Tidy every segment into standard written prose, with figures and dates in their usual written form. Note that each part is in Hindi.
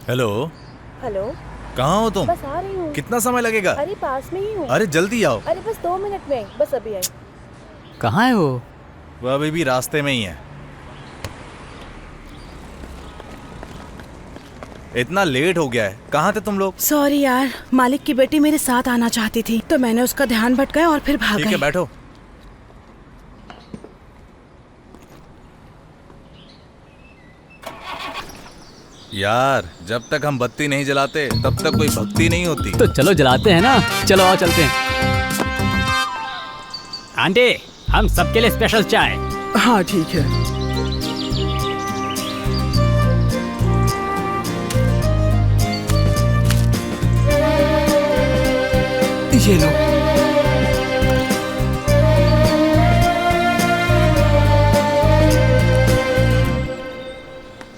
हेलो। हेलो। कहाँ हो तुम? बस आ रही हूँ। कितना समय लगेगा? अरे पास में ही हूँ। अरे जल्दी आओ। अरे बस 2 मिनट में आई, बस अभी आई। कहाँ है वो? वो अभी भी रास्ते में ही है। इतना लेट हो गया है। कहाँ थे तुम लोग? सॉरी यार, मालिक की बेटी मेरे साथ आना चाहती थी तो मैंने उसका ध्यान भटकाया और फिर भाग ठीक है, गई। बैठो। यार, जब तक हम बत्ती नहीं जलाते तब तक कोई भक्ति नहीं होती। तो चलो जलाते हैं ना। चलो आओ चलते हैं। आंटी, हम सबके लिए स्पेशल चाय। हाँ ठीक है। ये लो।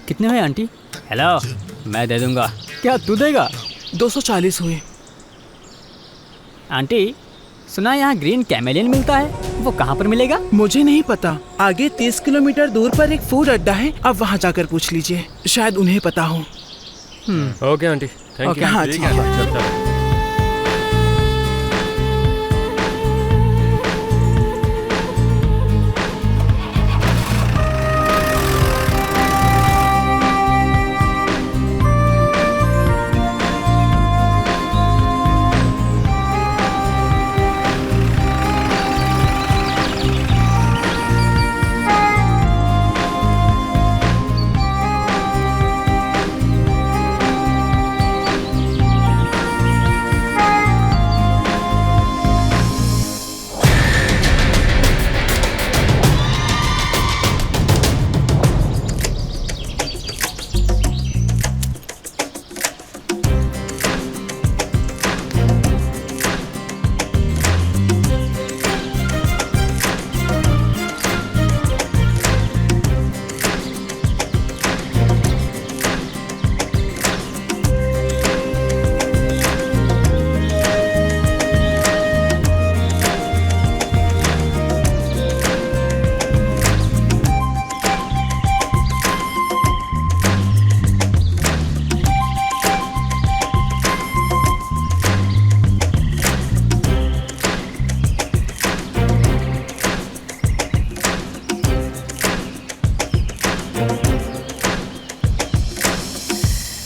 कितने हुए आंटी? हेलो, मैं दे दूंगा। क्या तू देगा? 240 हुए। आंटी, सुना यहाँ ग्रीन कैमेलियन मिलता है, वो कहाँ पर मिलेगा? मुझे नहीं पता। आगे 30 किलोमीटर दूर पर एक फूड अड्डा है, अब वहाँ जाकर पूछ लीजिए, शायद उन्हें पता हो। Okay aunty, thank you. हाँ ठीक है।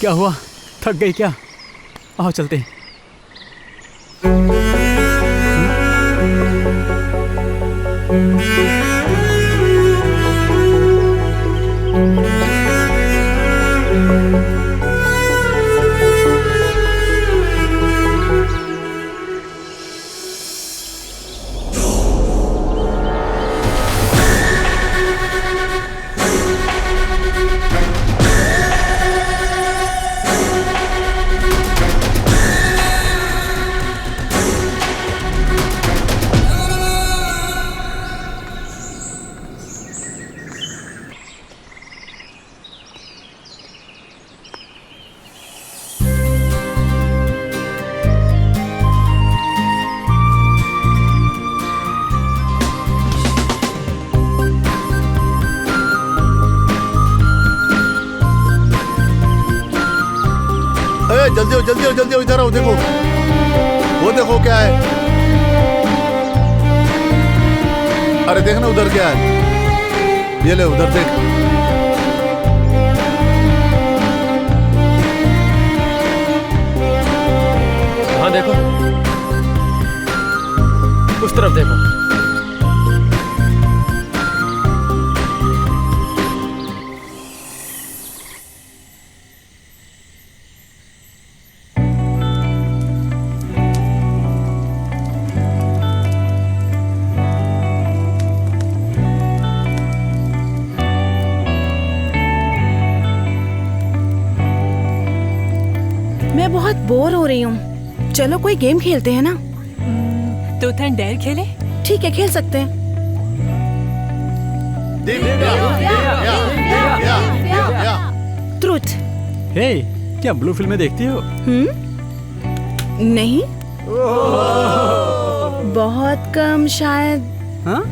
क्या हुआ? थक गई क्या? आओ चलते हैं। जल्दी हो जल्दी हो जल्दी हो, इधर आओ। देखो वो, देखो क्या है। अरे देखना उधर क्या है। ये ले, उधर देख। हाँ देखो, उस तरफ देखो। मैं बहुत बोर हो रही हूँ, चलो कोई गेम खेलते हैं ना। ट्रूथ एंड डेयर खेले? ठीक है, खेल सकते हैं। ट्रूथ। हे, क्या ब्लू फिल्में देखती हो? नहीं, बहुत कम शायद। हाँ?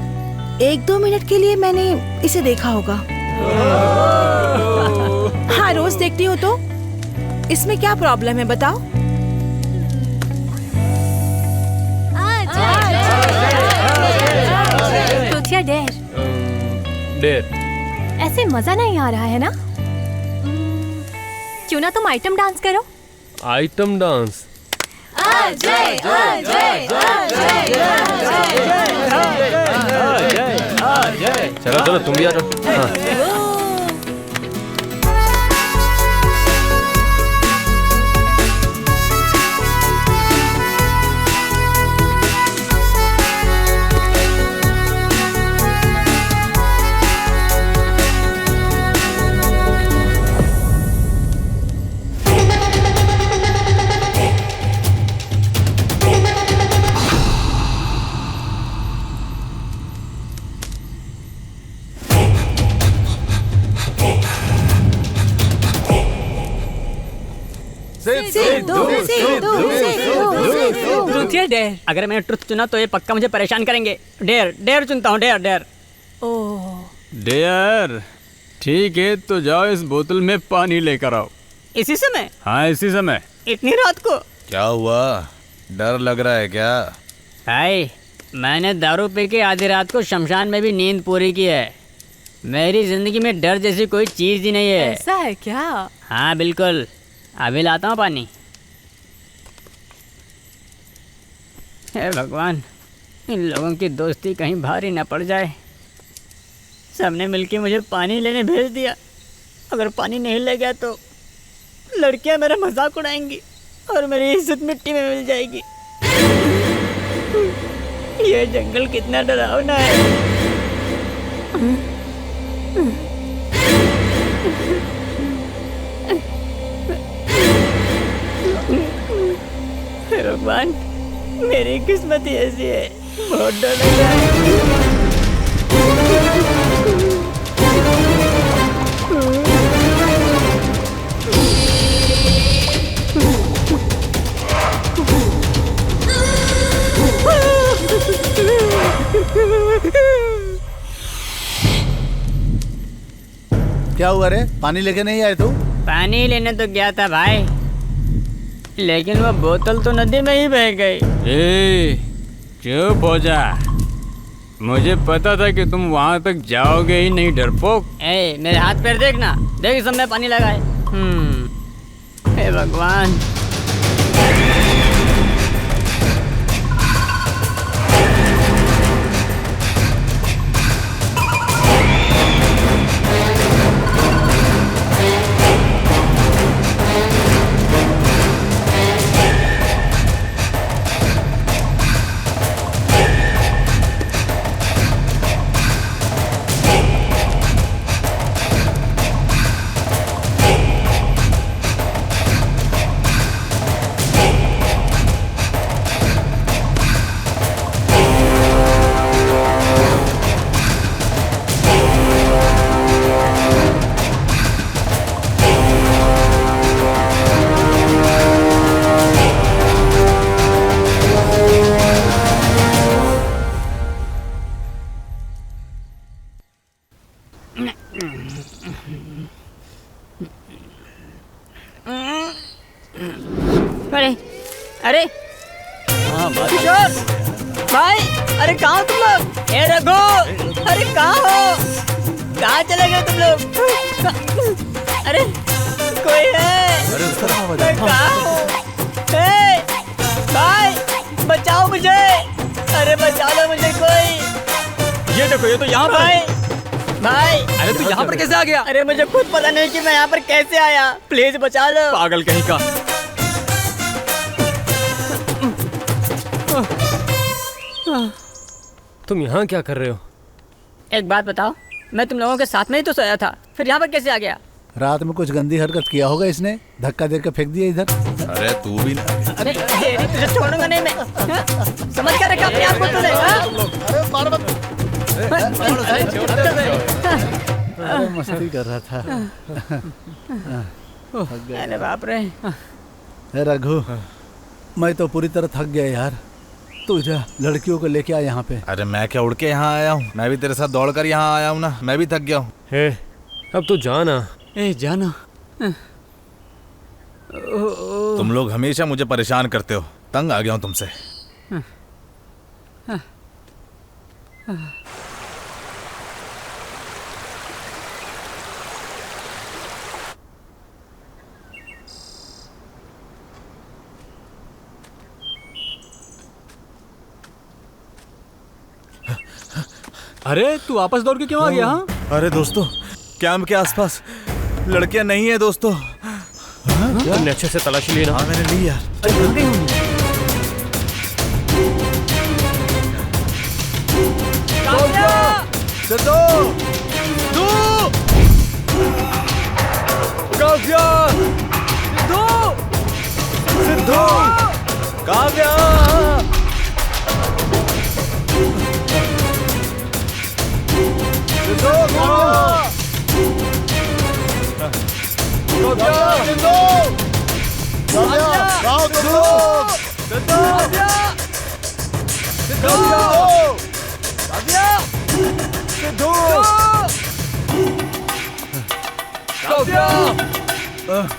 1-2 मिनट के लिए मैंने इसे देखा होगा। हाँ, रोज देखती हो तो? इसमें क्या प्रॉब्लम है बताओ? तोतिया डेर, डेर। ऐसे मजा नहीं आ रहा है ना? क्यों ना तुम आइटम डांस करो? Item dance? चलो चलो तुम भी आ जाओ। हाँ। तोतिया डेर। अगर मैंने ट्रुथ चुना तो ये पक्का मुझे परेशान करेंगे। डेयर डेयर चुनता हूँ, डेयर डेयर। ओह, डेयर ठीक है, तो जाओ इस बोतल में पानी लेकर आओ। इसी समय? हाँ इसी समय। इतनी रात को? क्या हुआ, डर लग रहा है क्या? भाई मैंने दारू पी के आधी रात को शमशान में भी नींद पूरी की है। मेरी जिंदगी में डर जैसी कोई चीज ही नहीं है। ऐसा है क्या? हाँ बिल्कुल, अभी लाता हूँ पानी। हे भगवान, इन लोगों की दोस्ती कहीं भारी न पड़ जाए। सबने मिलके मुझे पानी लेने भेज दिया। अगर पानी नहीं ले गया तो लड़कियां मेरा मजाक उड़ाएंगी और मेरी इज्जत मिट्टी में मिल जाएगी। ये जंगल कितना डरावना है। हे भगवान, मेरी किस्मत ही ऐसी है। बहुत डर लग रहा है। क्या हुआ रे, पानी लेके नहीं आए तू? पानी लेने तो गया था भाई, लेकिन वो बोतल तो नदी में ही बह गई। ए, चुप हो जा। मुझे पता था कि तुम वहां तक जाओगे ही नहीं, डरपोक। ए, मेरे हाथ पैर देखना, देख सब में पानी लगाए। हे भगवान। अरे अरे किशोर भाई, अरे कहाँ हो तुम लोग? ए रघु, अरे कहाँ हो? कहाँ चले गए तुम लोग? अरे कोई है? मैं कहाँ हूँ? ए, भाई बचाओ मुझे, अरे बचा लो मुझे कोई। ये देखो, ये तो यहाँ भाई भाई, अरे तू यहाँ पर कैसे आ गया? अरे मुझे खुद पता नहीं कि मैं यहाँ पर कैसे आया। प्लीज बचा लो। पागल कहीं का। तुम यहाँ क्या कर रहे हो? एक बात बताओ, मैं तुम लोगों के साथ में ही तो सोया था, फिर यहाँ पर कैसे आ गया? रात में कुछ गंदी हरकत किया होगा इसने, धक्का देकर फेंक दिया इधर। अरे तू भी ना। अरे तेरी तुझे छोड़ूंगा नहीं मैं। समझ क्या रखा अपने आप को तूने? अरे मस्ती कर रहा था। अरे बाप रे। रघु, मैं तो पूरी तरह थक गया यार। तू जा लड़कियों को लेके आ यहाँ पे। अरे मैं क्या उड़ के यहाँ आया हूँ? मैं भी तेरे साथ दौड़ कर यहाँ आया हूँ ना, मैं भी थक गया हूँ। हे, अब तो जाना। ए जाना। तुम लोग हमेशा मुझे परेशान करते हो, तंग आ गया हूं तुमसे। अरे तू वापस दौड़ के क्यों आ गया? हाँ? अरे दोस्तों, कैंप के आसपास लड़कियां नहीं है दोस्तों। तुमने अच्छे से तलाशी ली ना? हाँ मैंने ली यार। सिद्धू!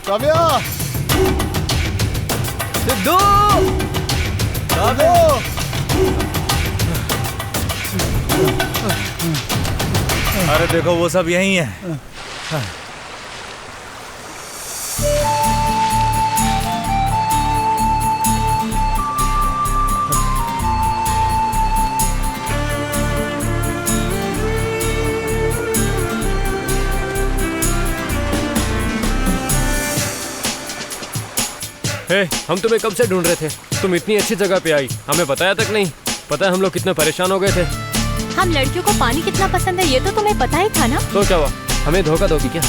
काव्या! सिद्धू! काव्या! अरे देखो वो सब यही है। हम तुम्हें कब से ढूंढ रहे थे। तुम इतनी अच्छी जगह पे आई, हमें बताया तक नहीं। पता है हम लोग कितने परेशान हो गए थे। हम लड़कियों को पानी कितना पसंद है ये तो तुम्हें पता ही था ना। तो क्या हुआ, हमें धोखा दोगी क्या?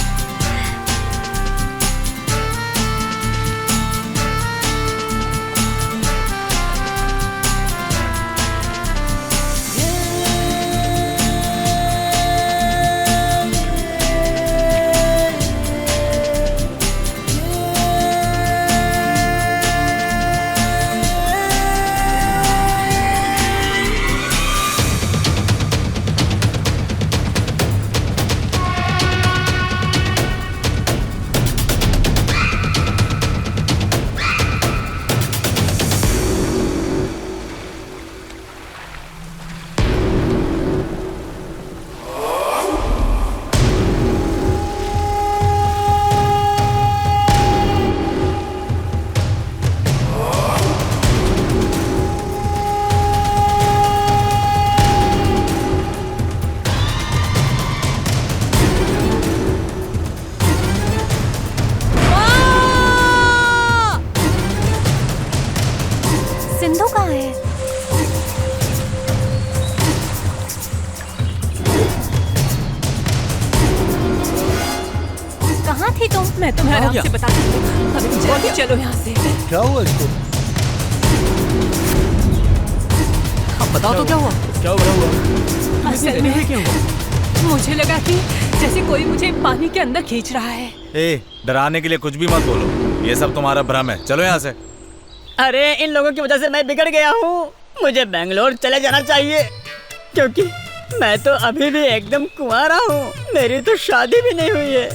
सिंधु कहाँ है? कहाँ थी तुम? मैं तुम्हें आराम से बताती हूँ। अभी जल्दी चलो यहाँ से। क्या हुआ इसको? अब बताओ तो क्या हुआ? क्या हुआ? असल में मुझे लगा कि जैसे कोई मुझे पानी के अंदर खींच रहा है। ए, डराने के लिए कुछ भी मत बोलो, ये सब तुम्हारा भ्रम है। चलो यहाँ से। अरे इन लोगों की वजह से मैं बिगड़ गया हूँ। मुझे बेंगलोर चले जाना चाहिए क्योंकि मैं तो अभी भी एकदम कुंवारा हूँ। मेरी तो शादी भी नहीं हुई है।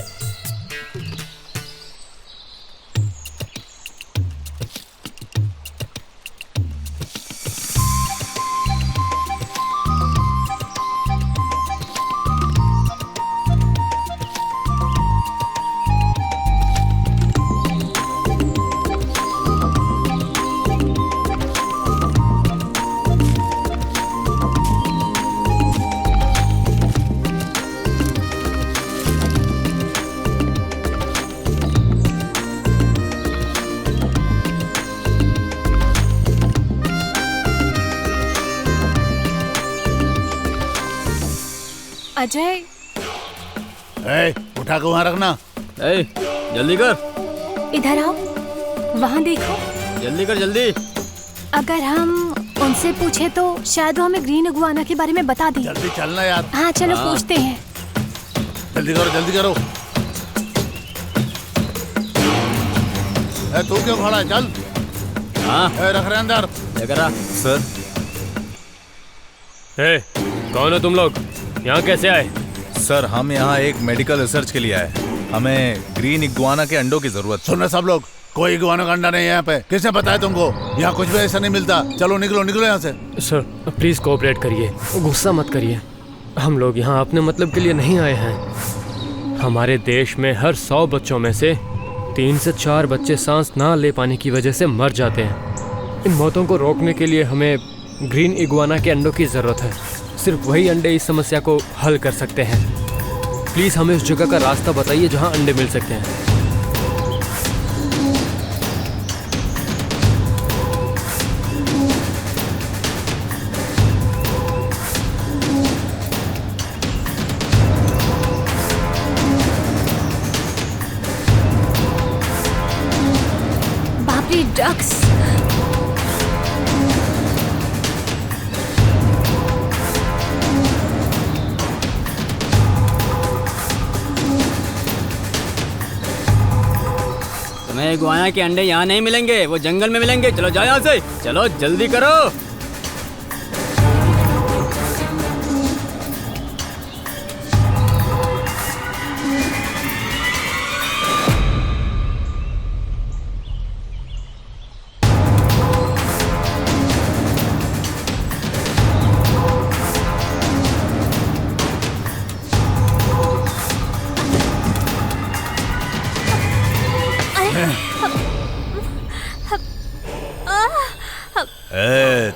अजय, उठा के वहाँ रखना। जल्दी कर, इधर आओ, वहाँ देखो। जल्दी कर, जल्दी। अगर हम उनसे पूछे तो शायद वो हमें ग्रीन इगुआना के बारे में बता दें। जल्दी चलना यार। हाँ चलो पूछते हैं। जल्दी करो, जल्दी करो। तू क्यों खड़ा है? चल। हाँ रख रहे अंदर। सर। कौन हो तुम लोग? यहाँ कैसे आए? सर हम यहाँ एक मेडिकल रिसर्च के लिए आए। हमें ग्रीन इग्वाना के अंडों की जरूरत। सुनो सब लोग, कोई इगुआना का अंडा नहीं है यहाँ पे। किसने बताया तुमको? यहाँ कुछ भी ऐसा नहीं मिलता। चलो निकलो निकलो यहाँ से। सर प्लीज कोऑपरेट करिए, गुस्सा मत करिए। हम लोग यहाँ अपने मतलब के लिए नहीं आए हैं। हमारे देश में हर 100 बच्चों में से 3 से 4 बच्चे सांस ना ले पाने की वजह से मर जाते हैं। इन मौतों को रोकने के लिए हमें ग्रीन इगुआना के अंडों की ज़रूरत है। सिर्फ वही अंडे इस समस्या को हल कर सकते हैं। प्लीज़ हमें उस जगह का रास्ता बताइए जहाँ अंडे मिल सकते हैं। बाप रे, डक्स। तुम्हें इगुआना के अंडे यहाँ नहीं मिलेंगे, वो जंगल में मिलेंगे। चलो जाओ यहाँ से, चलो जल्दी करो। ए,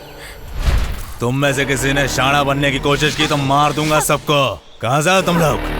तुम में से किसी ने शाना बनने की कोशिश की तो मार दूंगा सबको। कहाँ से हो तुम लोग?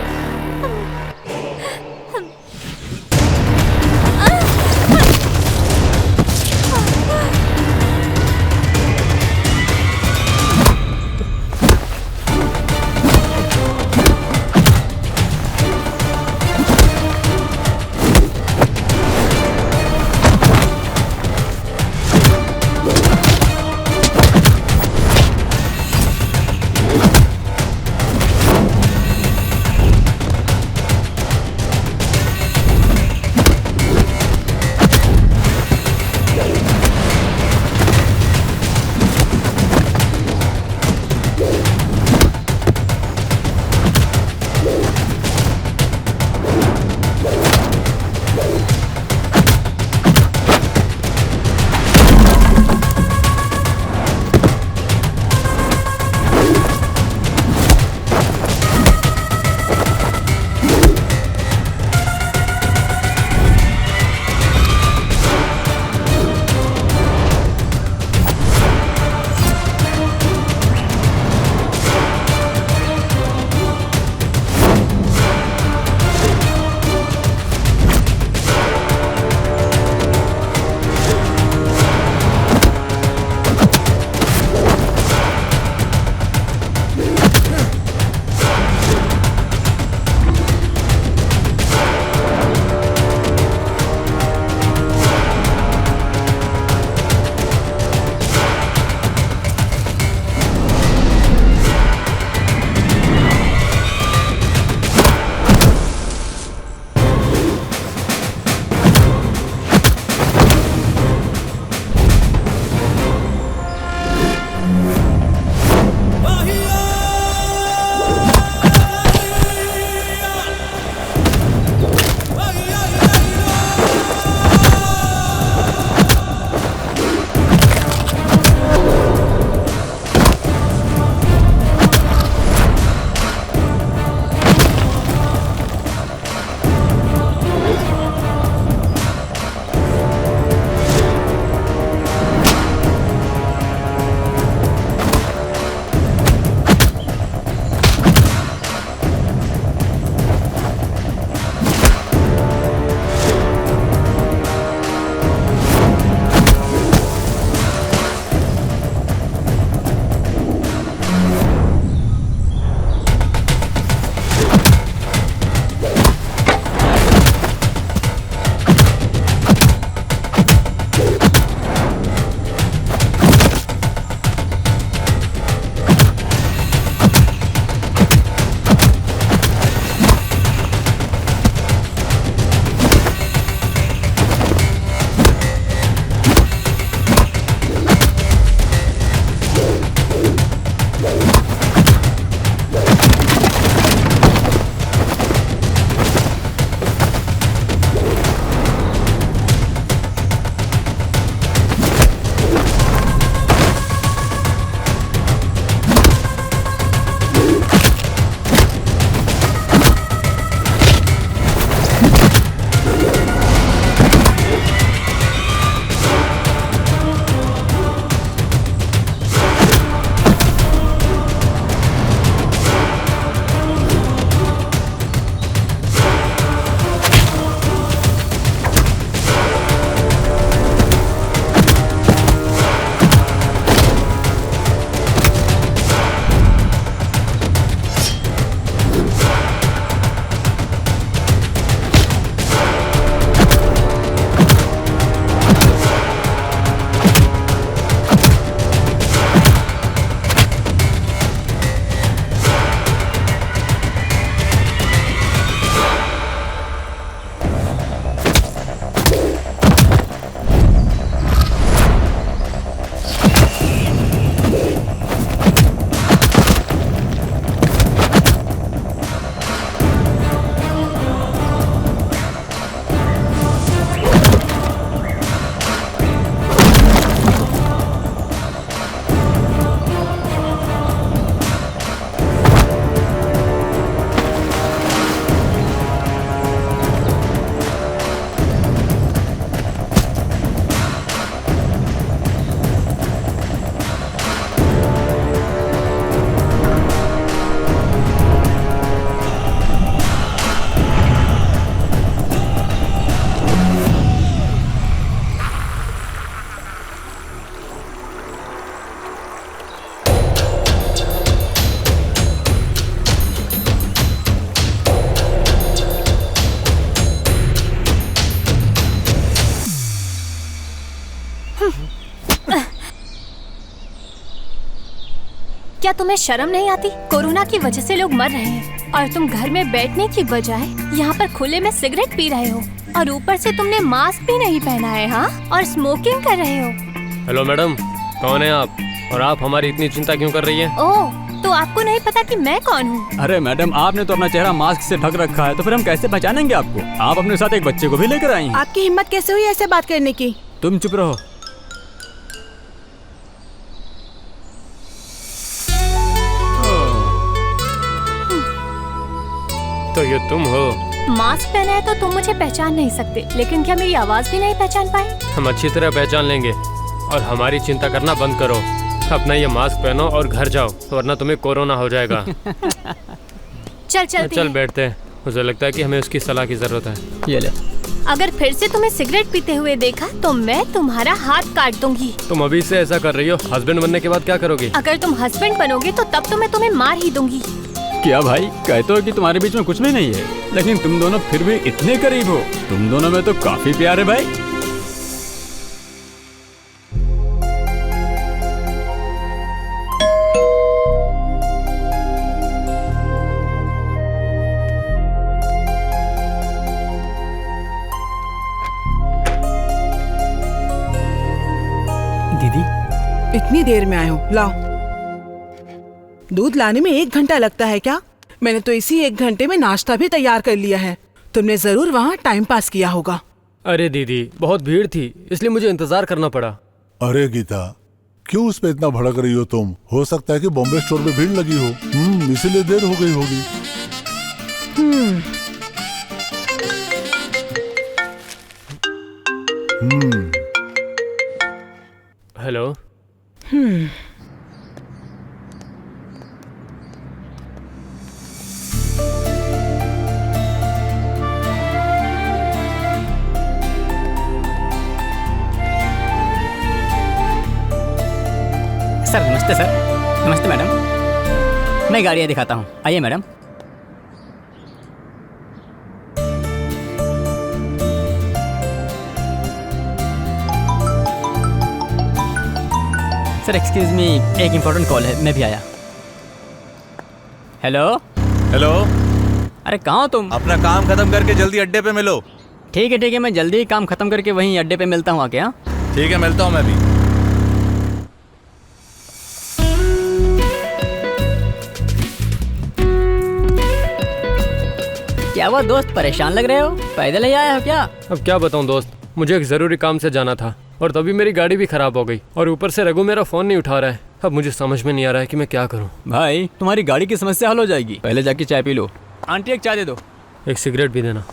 क्या तुम्हें शर्म नहीं आती? कोरोना की वजह से लोग मर रहे हैं और तुम घर में बैठने की बजाय यहाँ पर खुले में सिगरेट पी रहे हो और ऊपर से तुमने मास्क भी नहीं पहना है, हाँ? और स्मोकिंग कर रहे हो। हेलो मैडम, कौन है आप और आप हमारी इतनी चिंता क्यों कर रही है? ओह, तो आपको नहीं पता कि मैं कौन हूँ? अरे मैडम, आपने तो अपना चेहरा मास्क से ढक रखा है, तो फिर हम कैसे पहचानेंगे आपको? आप अपने साथ एक बच्चे को भी लेकर आई हैं। आपकी हिम्मत कैसे हुई ऐसे बात करने की? तुम चुप रहो। तो ये तुम हो? मास्क पहना है तो तुम मुझे पहचान नहीं सकते, लेकिन क्या मेरी आवाज भी नहीं पहचान पाए? हम अच्छी तरह पहचान लेंगे और हमारी चिंता करना बंद करो। अपना ये मास्क पहनो और घर जाओ, वरना तुम्हें कोरोना हो जाएगा। चल बैठते हैं। मुझे लगता है कि हमें उसकी सलाह की जरूरत है। ये ले। अगर फिर से तुम्हें सिगरेट पीते हुए देखा तो मैं तुम्हारा हाथ काट दूंगी। तुम अभी से ऐसा कर रही हो, हस्बैंड बनने के बाद क्या करोगी? अगर तुम हस्बैंड बनोगे तो तब तो मैं तुम्हें मार ही दूंगी। क्या भाई, कहते हो कि तुम्हारे बीच में कुछ भी नहीं है, लेकिन तुम दोनों फिर भी इतने करीब हो। तुम दोनों में तो काफी प्यार है भाई। दीदी, इतनी देर में आए हो, लाओ। दूध लाने में 1 घंटा लगता है क्या? मैंने तो इसी 1 घंटे में नाश्ता भी तैयार कर लिया है। तुमने जरूर वहाँ टाइम पास किया होगा। अरे दीदी, बहुत भीड़ थी, इसलिए मुझे इंतजार करना पड़ा। अरे गीता, क्यों उस पे इतना भड़क रही हो तुम? हो सकता है कि बॉम्बे स्टोर में भीड़ लगी हो, इसीलिए देर हो गई होगी। हेलो। सर नमस्ते। सर नमस्ते मैडम, मैं गाड़ियाँ दिखाता हूँ, आइए मैडम। सर एक्सक्यूज मी, एक इम्पोर्टेंट कॉल है, मैं भी आया। हेलो। हेलो। अरे कहाँ हो तुम? अपना काम खत्म करके जल्दी अड्डे पे मिलो। ठीक है, मैं जल्दी ही काम खत्म करके वहीं अड्डे पे मिलता हूँ आके। हाँ ठीक है, मिलता हूँ मैं भी। क्या हुआ दोस्त, परेशान लग रहे हो? पैदल ही आया हो क्या? अब क्या बताऊं दोस्त, मुझे एक जरूरी काम से जाना था और तभी मेरी गाड़ी भी खराब हो गई और ऊपर से रघु मेरा फोन नहीं उठा रहा है। अब मुझे समझ में नहीं आ रहा है कि मैं क्या करूं। भाई तुम्हारी गाड़ी की समस्या हल हो जाएगी, पहले जाके चाय पी लो। आंटी एक चाय दे दो। एक सिगरेट भी देना।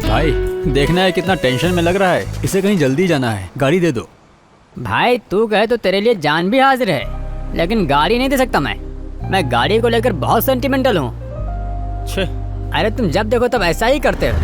भाई देखना है कितना टेंशन में लग रहा है, इसे कहीं जल्दी जाना है, गाड़ी दे दो। भाई तू कहे तो तेरे लिए जान भी हाजिर है, लेकिन गाड़ी नहीं दे सकता मैं गाड़ी को लेकर बहुत सेंटिमेंटल हूँ। अरे तुम जब देखो तब ऐसा ही करते हो।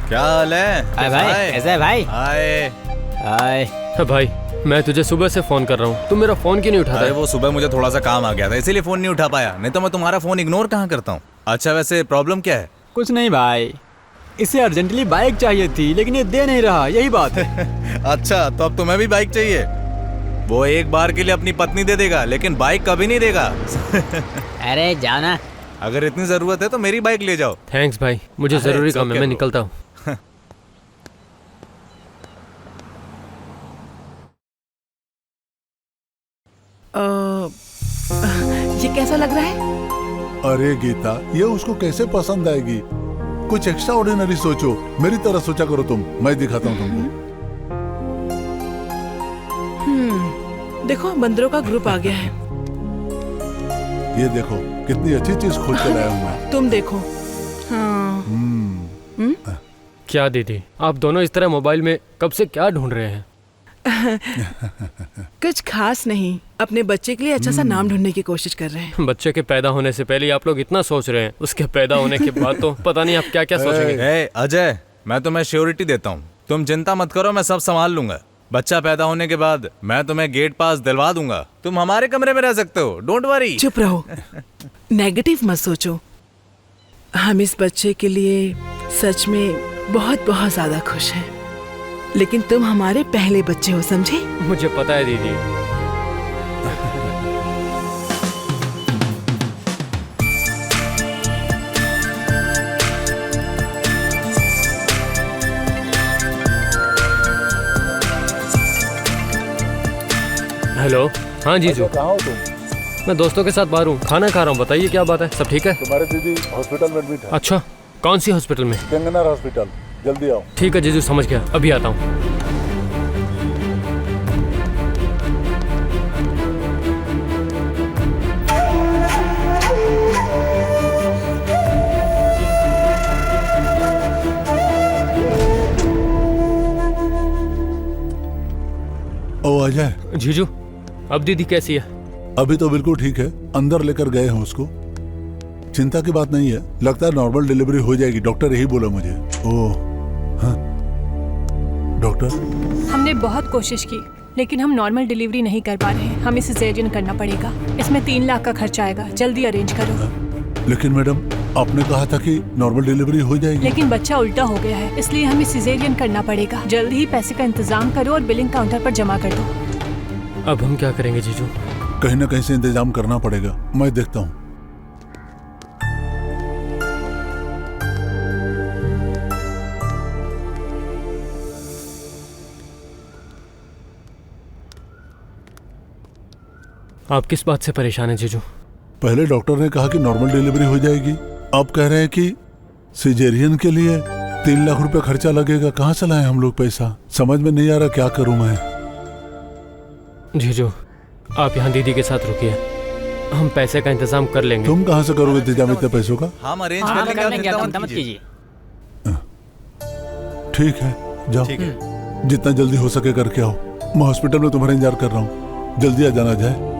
क्या हाल है? भाई कैसे है भाई? हाय भाई, मैं तुझे सुबह से फोन कर रहा हूँ, तुम मेरा फोन क्यों नहीं उठाता? अरे वो सुबह मुझे थोड़ा सा काम आ गया था, इसीलिए फोन नहीं उठा पाया, नहीं तो मैं तुम्हारा फोन इग्नोर कहाँ करता हूँ। अच्छा वैसे प्रॉब्लम क्या है? कुछ नहीं भाई, इसे अर्जेंटली बाइक चाहिए थी लेकिन ये दे नहीं रहा, यही बात है। अच्छा तो अब तुम्हें भी बाइक चाहिए? वो एक बार के लिए अपनी पत्नी दे देगा लेकिन बाइक कभी नहीं देगा। अरे जाना, अगर इतनी जरूरत है तो मेरी बाइक ले जाओ। थैंक्स भाई, मुझे जरूरी काम है, मैं निकलता हूँ। ये कैसा लग रहा है? अरे गीता, ये उसको कैसे पसंद आएगी? कुछ एक्स्ट्रा ऑर्डिनरी सोचो, मेरी तरह सोचा करो तुम, मैं दिखाता हूँ तुमको। देखो बंदरों का ग्रुप आ गया है। ये देखो कितनी अच्छी चीज खोज कर आया हूँ मैं। तुम देखो। हाँ। क्या दीदी, आप दोनों इस तरह मोबाइल में कब से क्या ढूंढ रहे हैं? कुछ खास नहीं, अपने बच्चे के लिए अच्छा सा नाम ढूंढने की कोशिश कर रहे हैं। बच्चे के पैदा होने से पहले आप लोग इतना सोच रहे हैं, उसके पैदा होने के बाद तो पता नहीं आप क्या क्या सोचेंगे। अजय, मैं तुम्हें श्योरिटी देता हूँ, तुम चिंता मत करो, मैं सब संभाल लूंगा। बच्चा पैदा होने के बाद मैं तुम्हें गेट पास दिलवा दूंगा, तुम हमारे कमरे में रह सकते हो, डोंट वरी। चुप रहो, नेगेटिव मत सोचो। हम इस बच्चे के लिए सच में बहुत बहुत ज्यादा खुश हैं। लेकिन तुम हमारे पहले बच्चे हो, समझे? मुझे पता है दीदी। हेलो, हाँ जीजू। कहाँ हो तुम? मैं दोस्तों के साथ बाहर हूँ, खाना खा रहा हूँ। बताइए क्या बात है, सब ठीक है? तुम्हारी दीदी हॉस्पिटल में एडमिट है। अच्छा, कौन सी हॉस्पिटल में? गंगनार हॉस्पिटल, जल्दी आओ। ठीक है जीजू, समझ गया, अभी आता हूँ। ओ अजय। जीजू, अब दीदी कैसी है? अभी तो बिल्कुल ठीक है, अंदर लेकर गए हैं उसको। चिंता की बात नहीं है, लगता है नॉर्मल डिलीवरी हो जाएगी, डॉक्टर यही बोला मुझे। ओह हाँ डॉक्टर, हमने बहुत कोशिश की लेकिन हम नॉर्मल डिलीवरी नहीं कर पा रहे हैं। हमें सिजेरियन करना पड़ेगा। इसमें 3 लाख का खर्चा आएगा, जल्दी अरेंज करो। लेकिन मैडम आपने कहा था कि नॉर्मल डिलीवरी हो जाएगी। लेकिन बच्चा उल्टा हो गया है, इसलिए हमें सिजेरियन करना पड़ेगा। जल्दी ही पैसे का इंतजाम करो और बिलिंग काउंटर पर जमा कर दो। अब हम क्या करेंगे जीजू? कहीं ना कहीं से इंतजाम करना पड़ेगा, मैं देखता हूँ। आप किस बात से परेशान हैं जीजू? पहले डॉक्टर ने कहा कि नॉर्मल डिलीवरी हो जाएगी, अब कह रहे हैं कि सिजेरियन के लिए 3 लाख रुपए खर्चा लगेगा। कहाँ से लाएं हम लोग पैसा, समझ में नहीं आ रहा क्या करूं मैं। जीजू, आप यहाँ दीदी के साथ रुकिए, हम पैसे का इंतजाम कर लेंगे। तुम कहाँ से करोगे इंतजाम इतने पैसों का? हम अरेंज हाँ, कर कर लेंगे, लेंगे, आप आप चिंता चिंता मत मत कीजिए। ठीक है, जाओ। ठीक है। जितना जल्दी हो सके करके आओ, मैं हॉस्पिटल में तुम्हारा इंतजार कर रहा हूँ, जल्दी आ जाना जाए।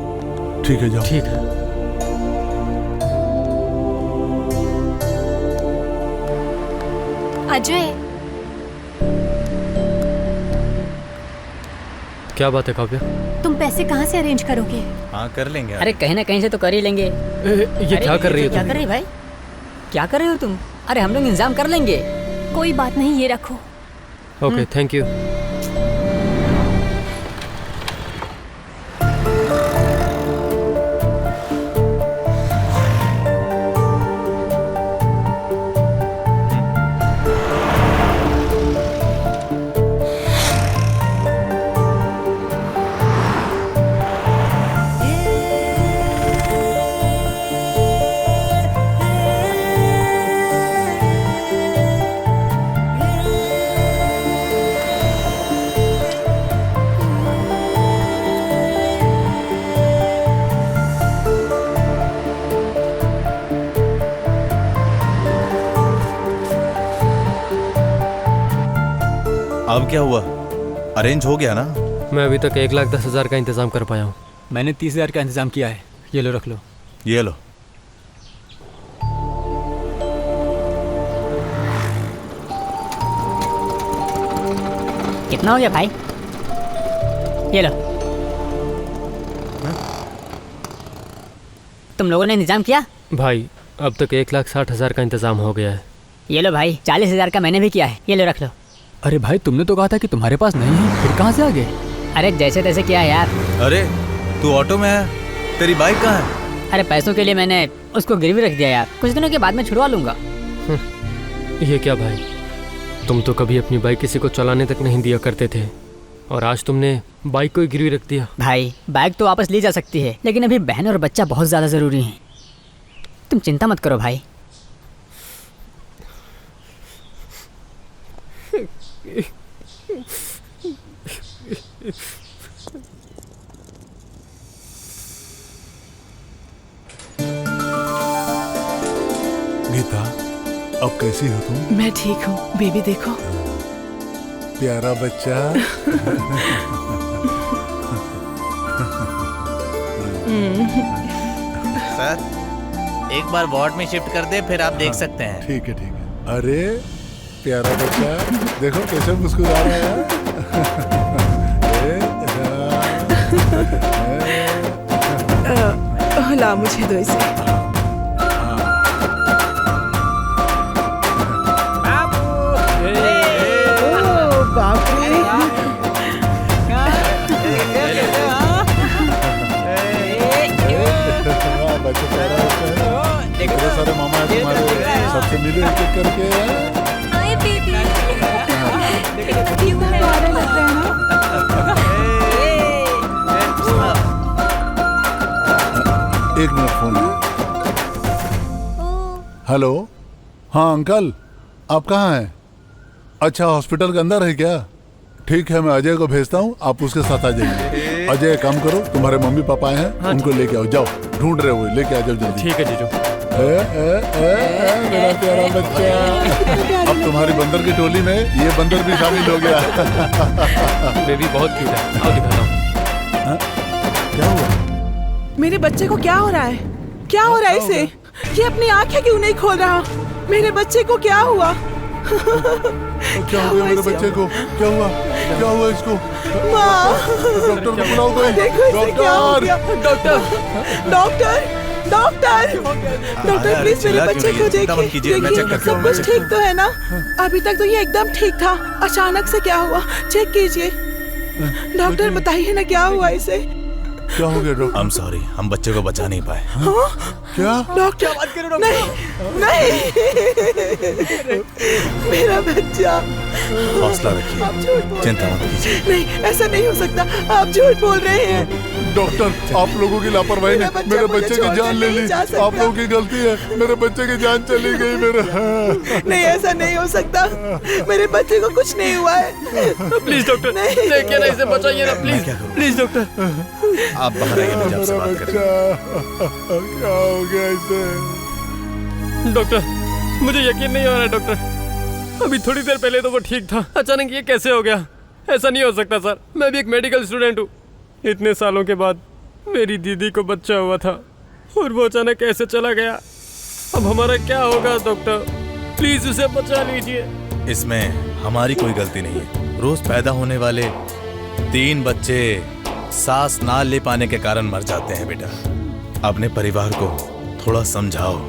ठीक है, जाओ। ठीक है। अजय, क्या बात है काव्या? तुम पैसे कहाँ से अरेंज करोगे? हाँ कर लेंगे। अरे कहीं ना कहीं से तो कर ही लेंगे। ये क्या कर रही है क्या तुम? कर रही है भाई? क्या कर रहे हो तुम? अरे हम लोग इंतजाम कर लेंगे। कोई बात नहीं, ये रखो। Okay, thank you. अब क्या हुआ, अरेंज हो गया ना? मैं अभी तक 1,10,000 का इंतजाम कर पाया हूँ। मैंने 30,000 का इंतजाम किया है, ये लो, रख लो। ये लो। कितना हो गया भाई? ये लो। तुम लोगों ने इंतजाम किया? भाई अब तक 1,60,000 का इंतजाम हो गया है। ये लो भाई, 40,000 का मैंने भी किया है, ये लो रख लो। अरे भाई तुमने तो कहा था कि तुम्हारे पास नहीं है, फिर कहाँ से आ गए? अरे जैसे तैसे किया यार। अरे तू ऑटो में है, तेरी बाइक कहाँ है? अरे पैसों के लिए मैंने उसको गिरवी रख दिया यार, कुछ दिनों के बाद में छुड़वा लूंगा। ये क्या भाई, तुम तो कभी अपनी बाइक किसी को चलाने तक नहीं दिया करते थे और आज तुमने बाइक को ही गिरवी रख दिया। भाई बाइक तो वापस ली जा सकती है, लेकिन अभी बहन और बच्चा बहुत ज़्यादा ज़रूरी है। तुम चिंता मत करो भाई। गीता, अब कैसी हो तुम? मैं ठीक हूँ, बेबी देखो। प्यारा बच्चा। सर एक बार वार्ड में शिफ्ट कर दे, फिर आप देख सकते हैं। ठीक है, ठीक है। अरे प्यारा बच्चा, देखो कैसे मुस्कुरा रहा है। ला मुझे दो इसे। बच्चे प्यारा होता है। इतने सारे मामा है तुम्हारे, सबसे मिलो एक एक करके। हाय बेबी, कितना क्यूट है। एक मिनट फोन। हेलो, हाँ अंकल, आप कहाँ हैं? अच्छा, हॉस्पिटल के अंदर है क्या? ठीक है, मैं अजय को भेजता हूँ, आप उसके साथ आ जाइए। अजय, काम करो, तुम्हारे मम्मी पापा आए हैं, उनको लेके आओ। जाओ, ढूंढ रहे हो, लेके आ जाओ जल्दी। ठीक है जीजू। मेरा प्यारा बच्चा। अब तुम्हारी बंदर की टोली में ये बंदर भी शामिल हो गया। बेबी बहुत क्यूट है, आओ दिखाता हूँ। क्या हुआ? मेरे बच्चे को क्या हो रहा है? क्या हो रहा है इसे? ये अपनी आंखें क्यों नहीं खोल रहा? मेरे बच्चे को क्या हुआ? क्या हुआ मेरे बच्चे को? क्या हुआ? क्या हुआ इसको? माँ, डॉक्टर को बुलाओ कोई। देखो इसे क्या हो गया। Doctor, doctor, doctor, doctor please मेरे बच्चे को देखिए। देखिए सब कुछ ठीक तो है ना? अभी तक तो ये एकदम ठीक था, अचानक से क्या हुआ? चेक कीजिए। डॉक्टर बताइए ना क्या हुआ इसे? क्या हो गया डॉक्टर? I'm sorry, हम बच्चे को बचा नहीं पाए। क्या? डॉक्टर बात करो। नहीं, नहीं, मेरा बच्चा। हौसला रखिए, चिंता मत कीजिए। नहीं, ऐसा नहीं हो सकता, आप झूठ बोल रहे हैं। डॉक्टर, आप लोगों की लापरवाही ने मेरे बच्चे की जान ले ली। आप लोगों की गलती है, मेरे बच्चे की जान चली गई। मेरे नहीं, ऐसा नहीं हो सकता, मेरे बच्चे को कुछ नहीं हुआ है। प्लीज डॉक्टर, देखिए ना, इसे बचाइए ना प्लीज, प्लीज डॉक्टर। आप बाहर आइए, मुझे आपसे बात करनी है। क्या हो गया इसे? डॉक्टर, मुझे यकीन नहीं हो रहा है डॉक्टर। अभी थोड़ी देर पहले तो वो ठीक था, अचानक ये कैसे हो गया? ऐसा नहीं हो सकता सर, मैं भी एक मेडिकल स्टूडेंट हूँ। इतने सालों के बाद मेरी दीदी को बच्चा हुआ था और वो अचानक कैसे चला गया? अब हमारा क्या होगा डॉक्टर? प्लीज उसे बचा लीजिए। इसमें हमारी कोई गलती नहीं है। रोज पैदा होने वाले 3 बच्चे सांस ना ले पाने के कारण मर जाते हैं। बेटा, अपने परिवार को थोड़ा समझाओ।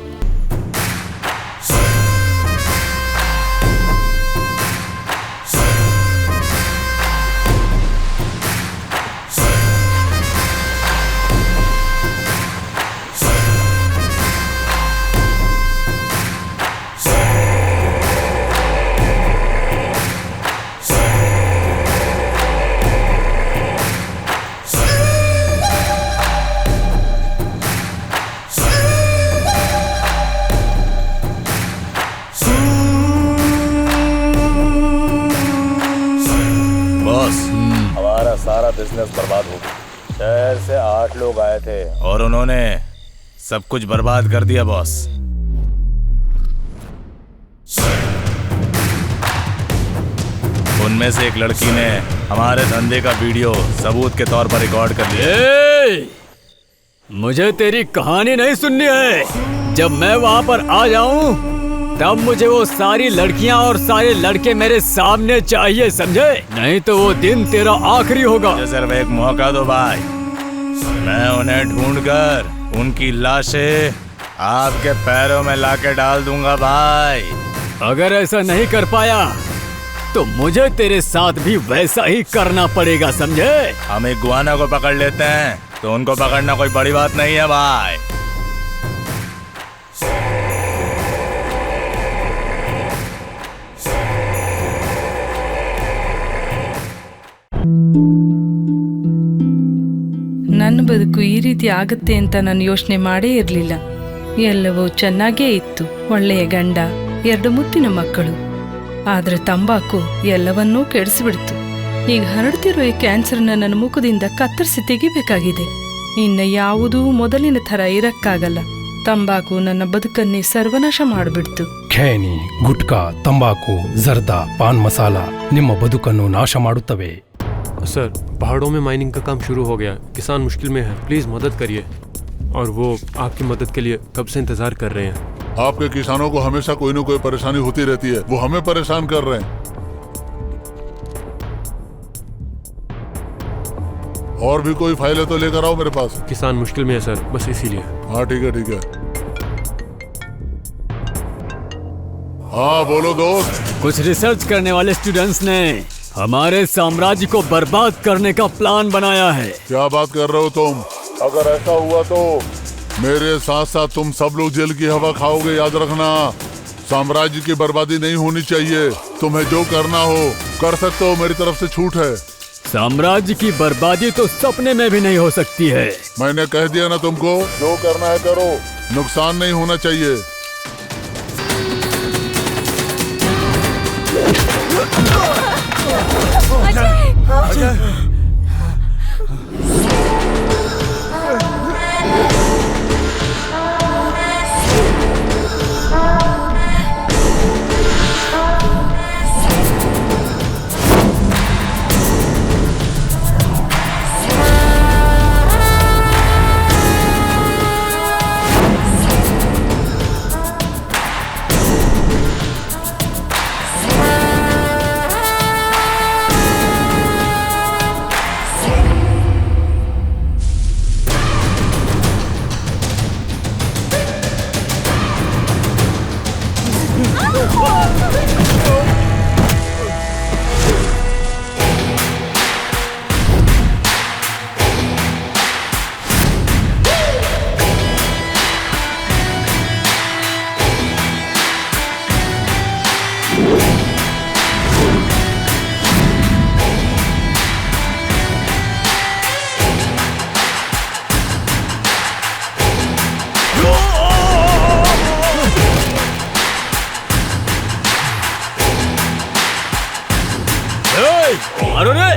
हमारा सारा बिजनेस बर्बाद हो गया। शहर से 8 लोग आए थे और उन्होंने सब कुछ बर्बाद कर दिया बॉस। उनमें से एक लड़की ने हमारे धंधे का वीडियो सबूत के तौर पर रिकॉर्ड कर लिया। मुझे तेरी कहानी नहीं सुननी है। जब मैं वहाँ पर आ जाऊँ तब मुझे वो सारी लड़कियाँ और सारे लड़के मेरे सामने चाहिए, समझे? नहीं तो वो दिन तेरा आखिरी होगा। सिर्फ एक मौका दो भाई, मैं उन्हें ढूंढकर उनकी लाशें आपके पैरों में लाके डाल दूंगा भाई। अगर ऐसा नहीं कर पाया तो मुझे तेरे साथ भी वैसा ही करना पड़ेगा, समझे? हम एक गुआना को पकड़ लेते हैं तो उनको पकड़ना कोई बड़ी बात नहीं है भाई। ನನ್ನ ಬದುಕು ಈ ರೀತಿ ಆಗುತ್ತೆ ಅಂತ ನಾನು ಯೋಚನೆ ಮಾಡೇ ಇರಲಿಲ್ಲ. ಎಲ್ಲವೂ ಚೆನ್ನಾಗೇ ಇತ್ತು, ಒಳ್ಳೆಯ ಗಂಡ, 2 ಮುತ್ತಿನ ಮಕ್ಕಳು. ಆದ್ರೆ ತಂಬಾಕು ಎಲ್ಲವನ್ನೂ ಕೆಡಿಸಿಬಿಡ್ತು. ಈಗ ಹರಡ್ತಿರೋ ಈ ಕ್ಯಾನ್ಸರ್ನ ನನ್ನ ಮುಖದಿಂದ ಕತ್ತರಿಸಿ ತೆಗಿಬೇಕಾಗಿದೆ. ಇನ್ನು ಯಾವುದೂ ಮೊದಲಿನ ಥರ ಇರಕ್ಕಾಗಲ್ಲ. ತಂಬಾಕು ನನ್ನ ಬದುಕನ್ನೇ ಸರ್ವನಾಶ ಮಾಡಿಬಿಡ್ತು. ಖೇನಿ, ಗುಟ್ಕಾ, ತಂಬಾಕು, ಜರ್ದಾ, ಪಾನ್ ಮಸಾಲ ನಿಮ್ಮ ಬದುಕನ್ನು ನಾಶ ಮಾಡುತ್ತವೆ. सर, पहाड़ों में माइनिंग का काम शुरू हो गया, किसान मुश्किल में है, प्लीज मदद करिए। और वो आपकी मदद के लिए कब से इंतजार कर रहे हैं। आपके किसानों को हमेशा कोई न कोई परेशानी होती रहती है, वो हमें परेशान कर रहे हैं। और भी कोई फाइल है तो लेकर आओ मेरे पास। किसान मुश्किल में है सर, बस इसीलिए। हाँ ठीक है ठीक है। हाँ बोलो दोस्त। कुछ रिसर्च करने वाले स्टूडेंट्स ने हमारे साम्राज्य को बर्बाद करने का प्लान बनाया है। क्या बात कर रहे हो तुम? अगर ऐसा हुआ तो मेरे साथ साथ तुम सब लोग जेल की हवा खाओगे, याद रखना। साम्राज्य की बर्बादी नहीं होनी चाहिए। तुम्हें जो करना हो कर सकते हो, मेरी तरफ से छूट है। साम्राज्य की बर्बादी तो सपने में भी नहीं हो सकती है। मैंने कह दिया ना तुमको, जो करना है करो, नुकसान नहीं होना चाहिए। अजय! मारो रे!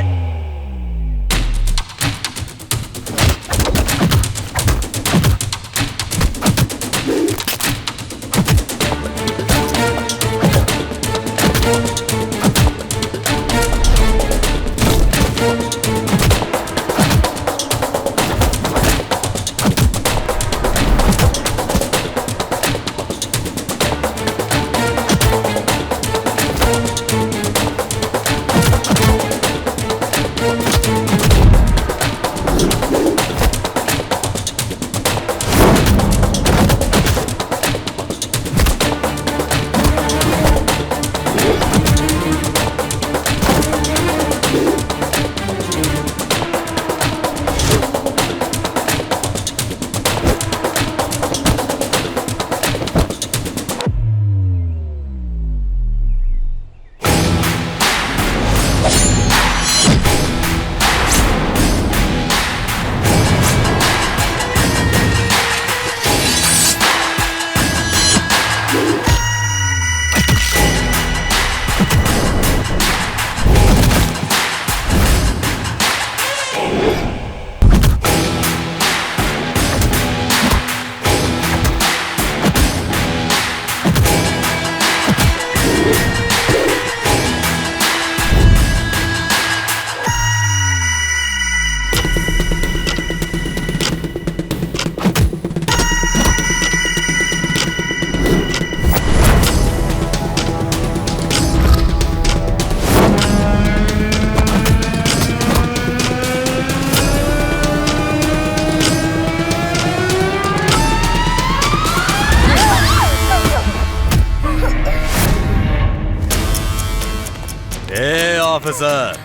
ऑफिसर,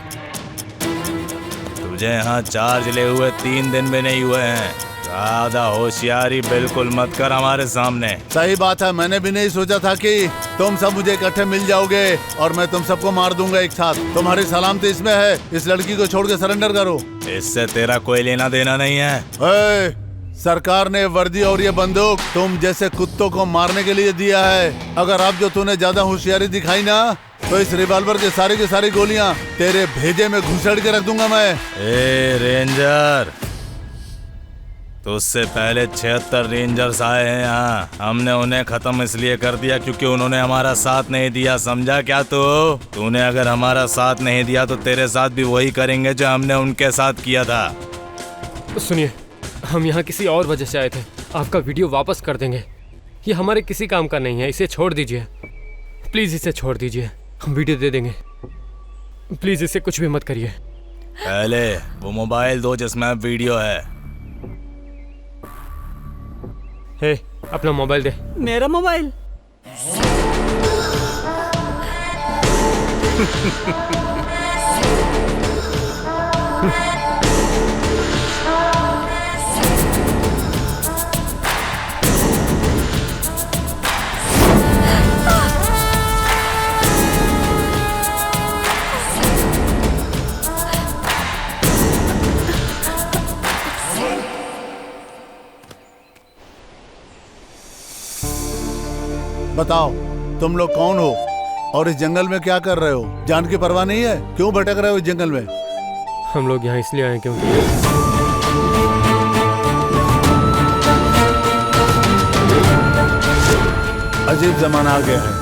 तुझे यहाँ चार्ज ले हुए 3 दिन भी नहीं हुए हैं। ज्यादा होशियारी बिल्कुल मत कर हमारे सामने। सही बात है, मैंने भी नहीं सोचा था कि तुम सब मुझे इकट्ठे मिल जाओगे और मैं तुम सबको मार दूंगा एक साथ। तुम्हारी सलामती इसमें है, इस लड़की को छोड़ के सरेंडर करो। इससे तेरा कोई लेना देना नहीं है। सरकार ने वर्दी और ये बंदूक तुम जैसे कुत्तों को मारने के लिए दिया है। अगर अब जो तूने ज्यादा होशियारी दिखाई ना, तो इस रिवॉल्वर की सारी गोलियां तेरे भेजे में घुसड़ के रख दूंगा मैं। ए रेंजर, तुझसे पहले 76 रेंजर्स आए हैं यहाँ। हमने उन्हें खत्म इसलिए कर दिया क्योंकि उन्होंने हमारा साथ नहीं दिया, समझा क्या तूने अगर हमारा साथ नहीं दिया तो तेरे साथ भी वही करेंगे जो हमने उनके साथ किया था। सुनिए, हम यहाँ किसी और वजह से आए थे। आपका वीडियो वापस कर देंगे। ये हमारे किसी काम का नहीं है, इसे छोड़ दीजिए प्लीज, इसे छोड़ दीजिए। हम वीडियो दे देंगे, प्लीज इसे कुछ भी मत करिए। पहले वो मोबाइल दो जिसमें वीडियो है। हे, अपना मोबाइल दे। मेरा मोबाइल? बताओ तुम लोग कौन हो और इस जंगल में क्या कर रहे हो? जान की परवाह नहीं है? क्यों भटक रहे हो इस जंगल में? हम लोग यहाँ इसलिए आए क्योंकि अजीब जमाना आ गया है।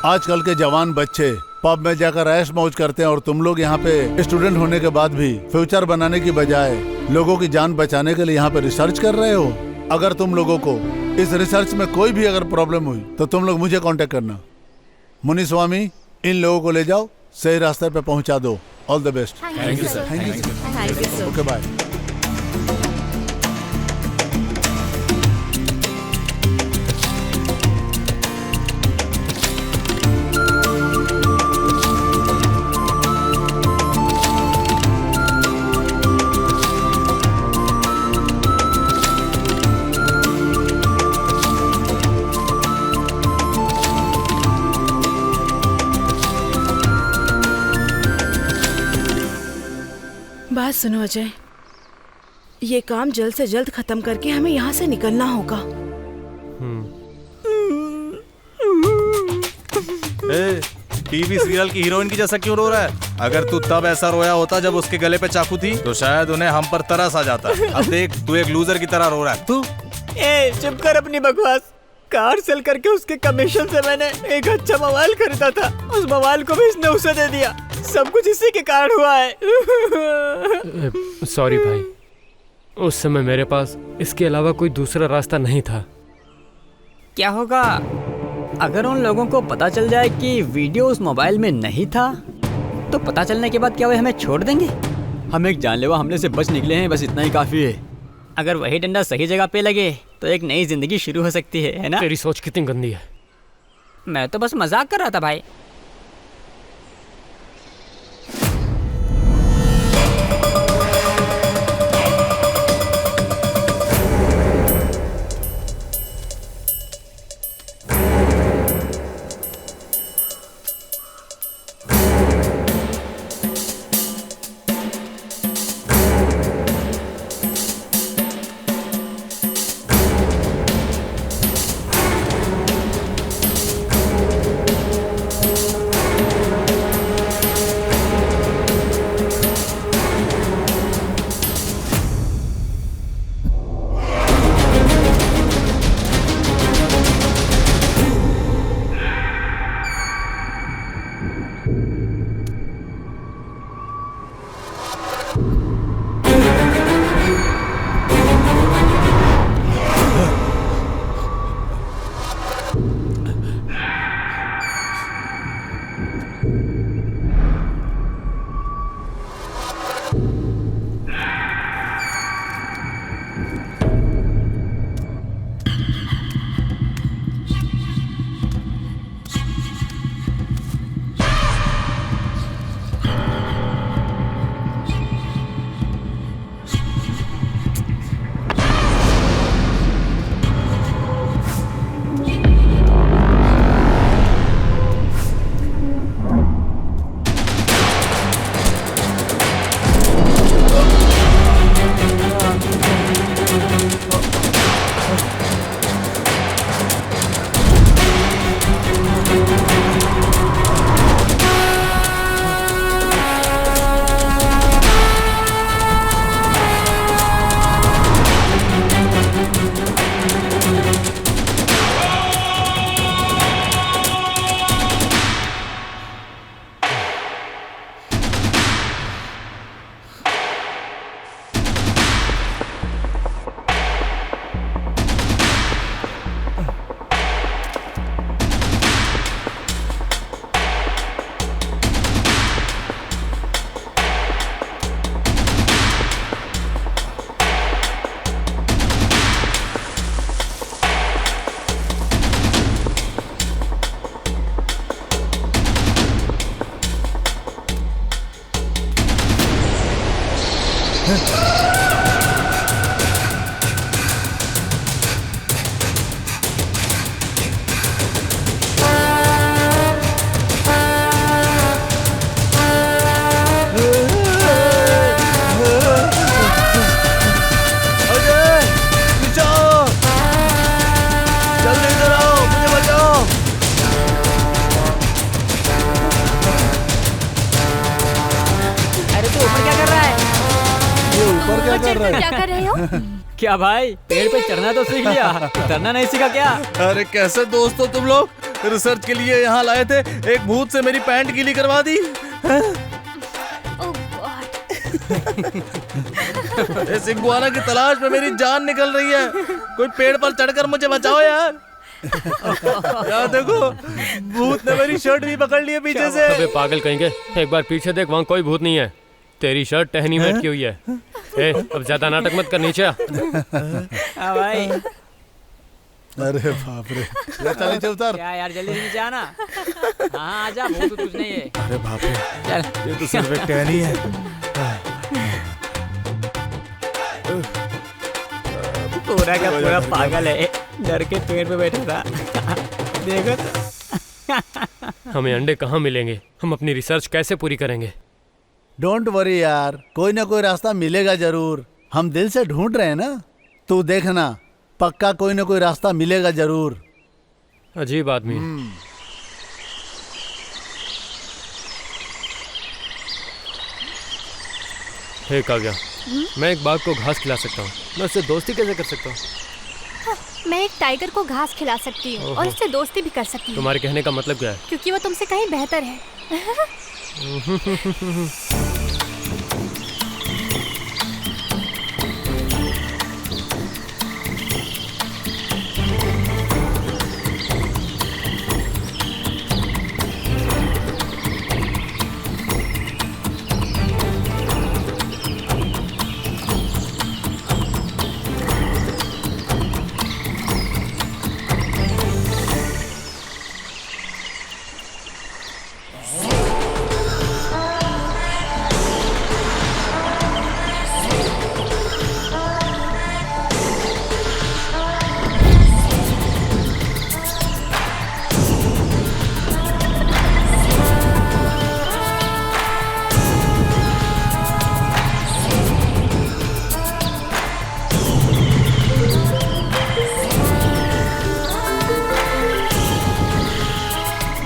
आजकल के जवान बच्चे पब में जाकर ऐश मौज करते हैं और तुम लोग यहाँ पे स्टूडेंट होने के बाद भी फ्यूचर बनाने की बजाय लोगों की जान बचाने के लिए यहाँ पे रिसर्च कर रहे हो। अगर तुम लोगों को इस रिसर्च में कोई भी अगर प्रॉब्लम हुई तो तुम लोग मुझे कांटेक्ट करना। मुनि स्वामी, इन लोगों को ले जाओ, सही रास्ते पे पहुंचा दो। All the best. Thank you sir. Thank you sir. Okay bye. बात सुनो अजय, ये काम जल्द से जल्द खत्म करके हमें यहाँ से निकलना होगा। टीवी सीरियल की हीरोइन की जैसा क्यों रो रहा है? अगर तू तब ऐसा रोया होता जब उसके गले पे चाकू थी तो शायद उन्हें हम पर तरस आ जाता। अब देख, तू एक लूजर की तरह रो रहा है। तू चुप कर अपनी बकवास। कार सेल करके उसके कमीशन से मैंने एक अच्छा मोबाइल खरीदा था, उस मोबाइल को भी इसने उसे दे दिया। सब कुछ इसी के कारण हुआ है। सॉरी भाई, उस समय मेरे पास इसके अलावा कोई दूसरा रास्ता नहीं था। क्या होगा अगर उन लोगों को पता चल जाए कि वीडियो उस मोबाइल में नहीं था? तो पता चलने के बाद क्या वे हमें छोड़ देंगे? हम एक जानलेवा हमले से बच निकले हैं, बस इतना ही काफी है। अगर वही डंडा सही जगह पे लगे तो एक नई जिंदगी शुरू हो सकती है ना? तेरी सोच कितनी गंदी है। मैं तो बस मजाक कर रहा था भाई। क्या कर रहे हो? क्या भाई, पेड़ पे चढ़ना तो सीख लिया, उतरना नहीं सीखा क्या? अरे कैसे दोस्त हो तुम लोग? रिसर्च के लिए यहाँ लाए थे, एक भूत से मेरी पैंट गीली करवा दी। इस इग्वाना की तलाश में मेरी जान निकल रही है। कोई पेड़ पर चढ़कर मुझे बचाओ यार। यार देखो, भूत ने मेरी शर्ट भी पकड़ ली है पीछे से। अबे पागल कहेंगे, एक बार पीछे देख, वहाँ कोई भूत नहीं है। तेरी शर्ट टहनी में अटकी हुई है। ए, अब ज्यादा नाटक मत कर, नीचे आ। भाई। अरे बाप रे, चल नीचे उतर। क्या यार, जल्दी नीचे आना। हाँ आजा, भूत तो कुछ नहीं है। अरे बाप रे, चल। ये तो सिर्फ एक टहनी है। पूरा का पूरा पागल है, डर के पेड़ पे बैठा था। देखो तो। हमें अंडे कहाँ मिलेंगे? हम अपनी रिसर्च कैसे पूरी करेंगे? डोंट वरी यार, कोई ना कोई रास्ता मिलेगा जरूर। हम दिल से ढूंढ रहे हैं ना, तू देखना, पक्का कोई ना कोई रास्ता मिलेगा जरूर। अजीब आदमी। हे काव्या, मैं एक बाघ को घास खिला सकता हूँ, मैं उससे दोस्ती कैसे कर सकता हूँ? मैं एक टाइगर को घास खिला सकती हूँ और उससे दोस्ती भी कर सकती हूँ। तुम्हारे कहने का मतलब क्या है? क्योंकि वो तुमसे कहीं बेहतर है।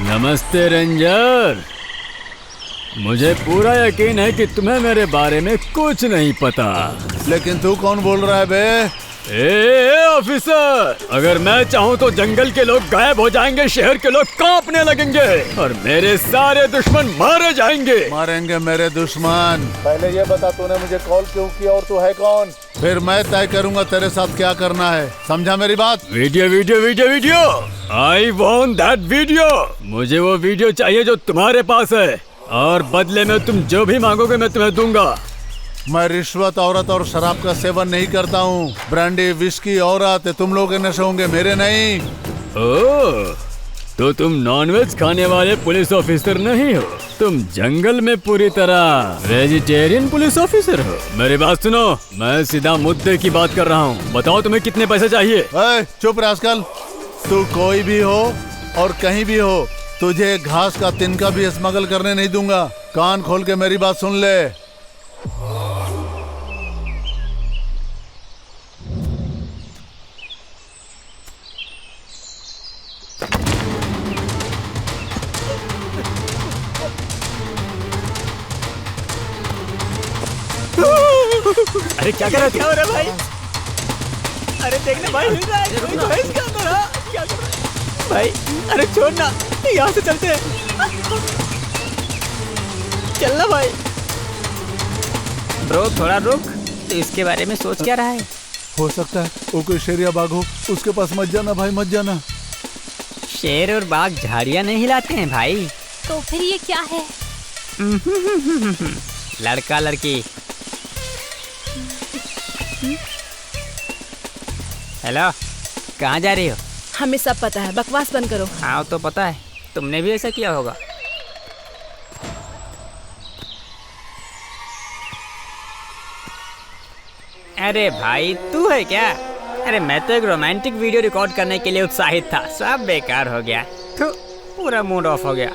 नमस्ते रेंजर, मुझे पूरा यकीन है कि तुम्हें मेरे बारे में कुछ नहीं पता। लेकिन तू कौन बोल रहा है बे? ऑफिसर, अगर मैं चाहूँ तो जंगल के लोग गायब हो जाएंगे, शहर के लोग कांपने लगेंगे और मेरे सारे दुश्मन मारे जाएंगे। मारेंगे मेरे दुश्मन? पहले ये बता, तूने मुझे कॉल क्यों किया और तू है कौन? फिर मैं तय करूंगा तेरे साथ क्या करना है, समझा मेरी बात? Video video video video, I want that video. मुझे वो वीडियो चाहिए जो तुम्हारे पास है, और बदले में तुम जो भी मांगोगे मैं तुम्हें दूंगा। मैं रिश्वत, औरत और शराब का सेवन नहीं करता हूँ। ब्रांडी, विस्की, औरत तुम लोग के नशे होंगे, मेरे नहीं। ओह, तो तुम नॉनवेज खाने वाले पुलिस ऑफिसर नहीं हो, तुम जंगल में पूरी तरह वेजिटेरियन पुलिस ऑफिसर हो। मेरी बात सुनो, मैं सीधा मुद्दे की बात कर रहा हूँ। बताओ तुम्हें कितने पैसे चाहिए? चुप रास्कल, तू कोई भी हो और कहीं भी हो, तुझे घास का तिनका भी स्मगल करने नहीं दूंगा। कान खोल के मेरी बात सुन ले। अरे क्या कर रहा है भाई? अरे देखना भाई, हिल रहा है कोई भैंस के अंदर। क्या कर रहा है भाई? अरे छोड़ ना, यहाँ से चलते हैं। चलना भाई। ब्रो थोड़ा रुक, तो इसके बारे में सोच क्या रहा है? हो सकता है वो कोई शेर या बाघ हो, उसके पास मत जाना भाई, मत जाना। शेर और बाघ झाड़ियाँ नहीं हिलाते हैं भाई। तो फिर ये क्या है? लड़का लड़की। हेलो, कहाँ जा रही हो? हमें सब पता है, बकवास बंद करो। हाँ तो पता है, तुमने भी ऐसा किया होगा। अरे भाई तू है क्या? अरे मैं तो एक रोमांटिक वीडियो रिकॉर्ड करने के लिए उत्साहित था, सब बेकार हो गया। तो पूरा मूड ऑफ हो गया।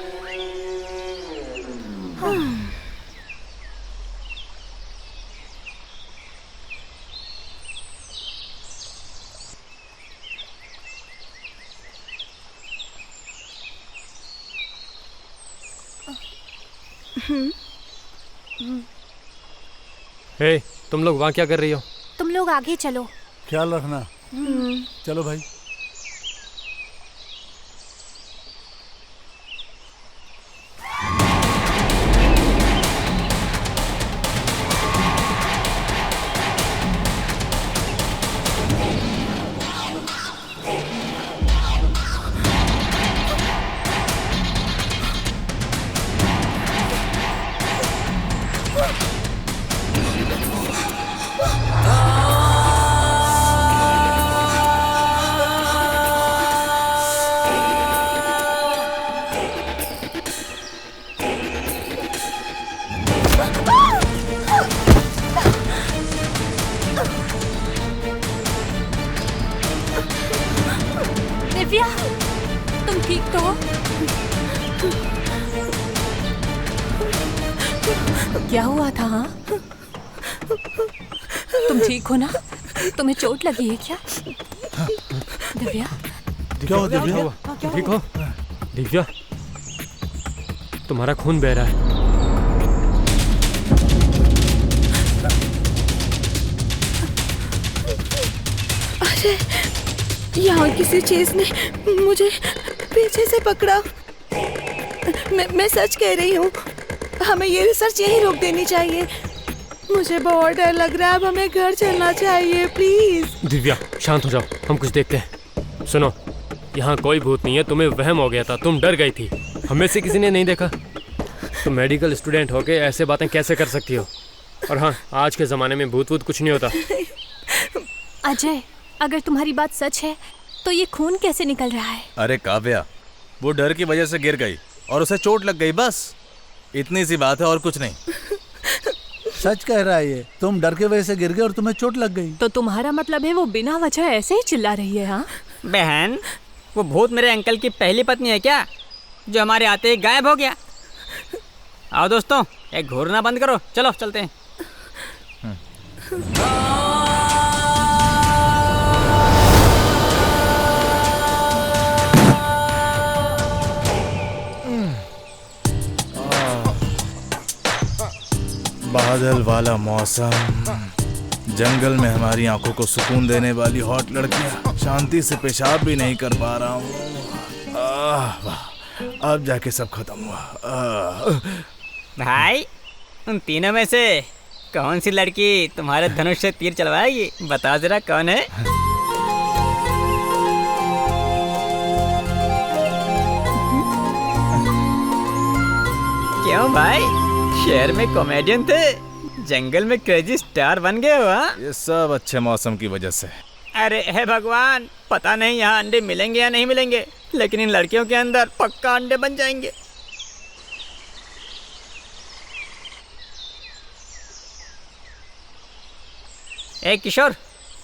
हे, तुम लोग वहाँ क्या कर रही हो? तुम लोग आगे चलो। ख्याल रखना। चलो भाई। दिव्या, तुम ठीक तो हो? क्या हुआ था? हाँ, तुम ठीक हो ना? तुम्हें चोट लगी है क्या? दिव्या, क्या हुआ दिव्या? ठीक हो? दिव्या, तुम्हारा खून बह रहा है। अरे, यहाँ किसी चीज ने मुझे पीछे से पकड़ा। मैं सच कह रही हूँ, हमें ये रिसर्च यहीं रोक देनी चाहिए। मुझे बहुत डर लग रहा है, अब हमें घर चलना चाहिए प्लीज। दिव्या, शांत हो जाओ, हम कुछ देखते हैं। सुनो, यहाँ कोई भूत नहीं है, तुम्हें वहम हो गया था, तुम डर गई थी। हमें से किसी ने नहीं देखा। तुम मेडिकल स्टूडेंट होके ऐसे बातें कैसे कर सकती हो? और हाँ, आज के ज़माने में भूत वूत कुछ नहीं होता। अजय, अगर तुम्हारी बात सच है तो ये खून कैसे निकल रहा है? अरे काव्या, वो डर की वजह से गिर गई और उसे चोट लग गई, बस इतनी सी बात है और कुछ नहीं। सच कह रहा है ये, तुम डर के वजह से गिर गए और तुम्हें चोट लग गई। तो तुम्हारा मतलब है वो बिना वजह ऐसे ही चिल्ला रही है? हाँ बहन, वो भूत मेरे अंकल की पहली पत्नी है क्या, जो हमारे आते ही गायब हो गया? आओ दोस्तों, एक घूरना बंद करो, चलो चलते हैं। बादल वाला मौसम, जंगल में हमारी आंखों को सुकून देने वाली हॉट लड़कियां, शांति से पेशाब भी नहीं कर पा रहा हूँ। वाह, अब जाके सब खत्म हुआ। भाई, उन तीनों में से कौन सी लड़की तुम्हारे धनुष से तीर चलवाएगी? बता जरा कौन है? क्यों भाई, शहर में कॉमेडियन थे, जंगल में क्रेजी स्टार बन गए हो? ये सब अच्छे मौसम की वजह से। अरे हे भगवान, पता नहीं यहाँ अंडे मिलेंगे या नहीं मिलेंगे, लेकिन इन लड़कियों के अंदर पक्का अंडे बन जाएंगे। ए किशोर,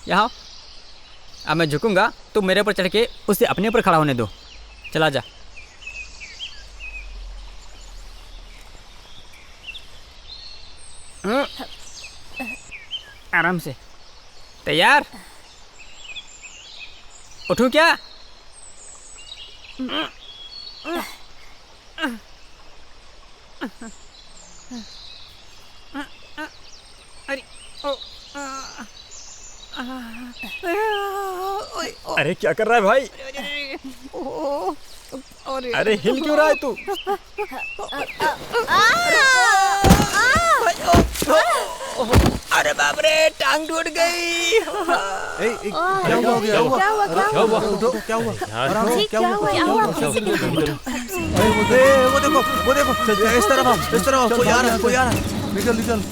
यहाँ अब मैं झुकूंगा, तुम मेरे ऊपर चढ़ के उसे अपने ऊपर खड़ा होने दो। चला जा। आराम से। तैयार? उठूं क्या? अरे क्या कर रहा है भाई? अरे हिल क्यों रहा है तू? अरे बाप रे, टांग टूट गई। क्या हुआ? क्या हुआ? क्या हुआ? क्या हुआ? वो देखो, इस तरफ कोई आ रहा है। निकल।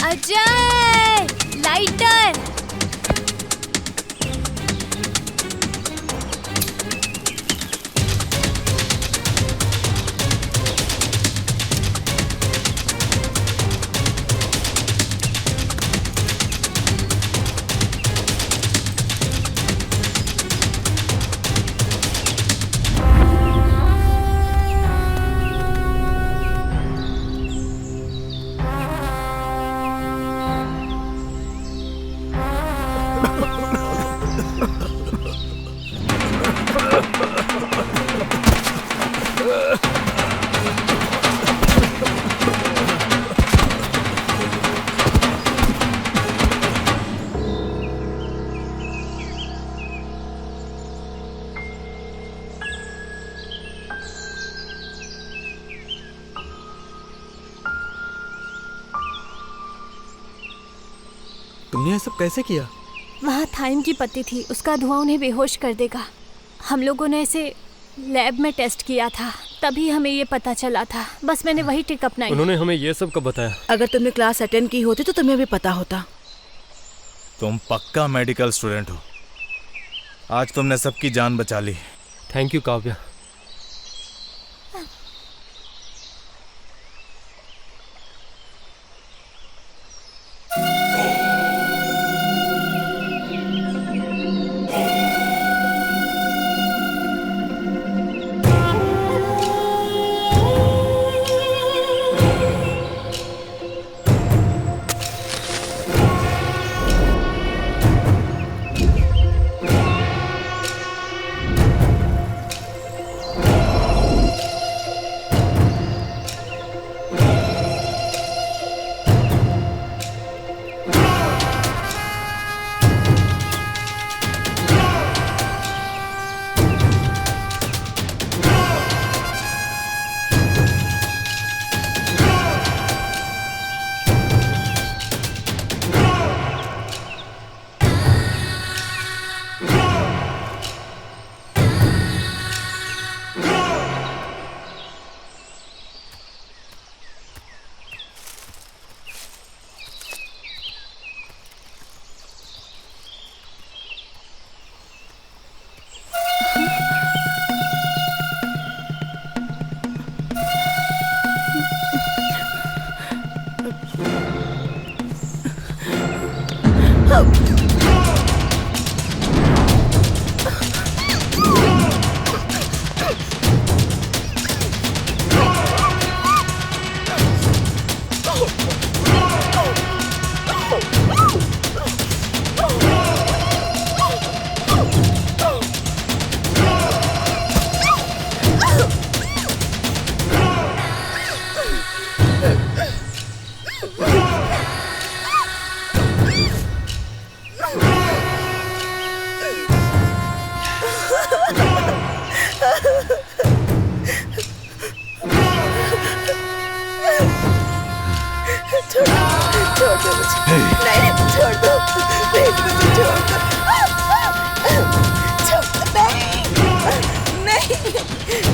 अजय, लाइटर। तुमने ये सब कैसे किया? वहाँ थाइम की पत्ती थी, उसका धुआं उन्हें बेहोश कर देगा। हम लोगों ने इसे लैब में टेस्ट किया था, तभी हमें ये पता चला था। बस मैंने वही ट्रिक अपनाई। उन्होंने हमें ये सब कब बताया? अगर तुमने क्लास अटेंड की होती तो तुम्हें भी पता होता। तुम पक्का मेडिकल स्टूडेंट हो। आज तुमने सबकी जान बचा ली। Thank you Kavya.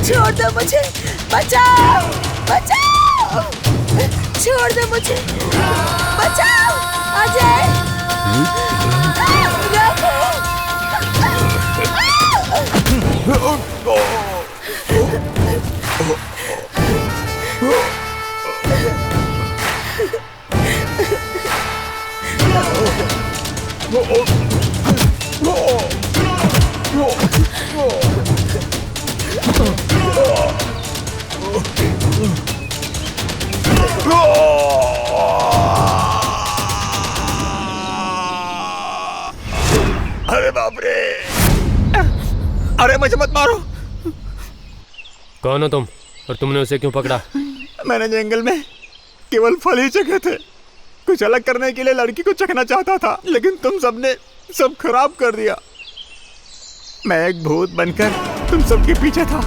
छोड़ दो मुझे, बचाओ बचाओ, छोड़ दो मुझे, बचाओ अजय, अरे बाप रे! अरे मुझे मत मारो। कौन हो तुम और तुमने उसे क्यों पकड़ा? मैंने जंगल में केवल फल ही चखे थे। कुछ अलग करने के लिए लड़की को चखना चाहता था, लेकिन तुम सबने सब खराब कर दिया। मैं एक भूत बनकर तुम सबके पीछे था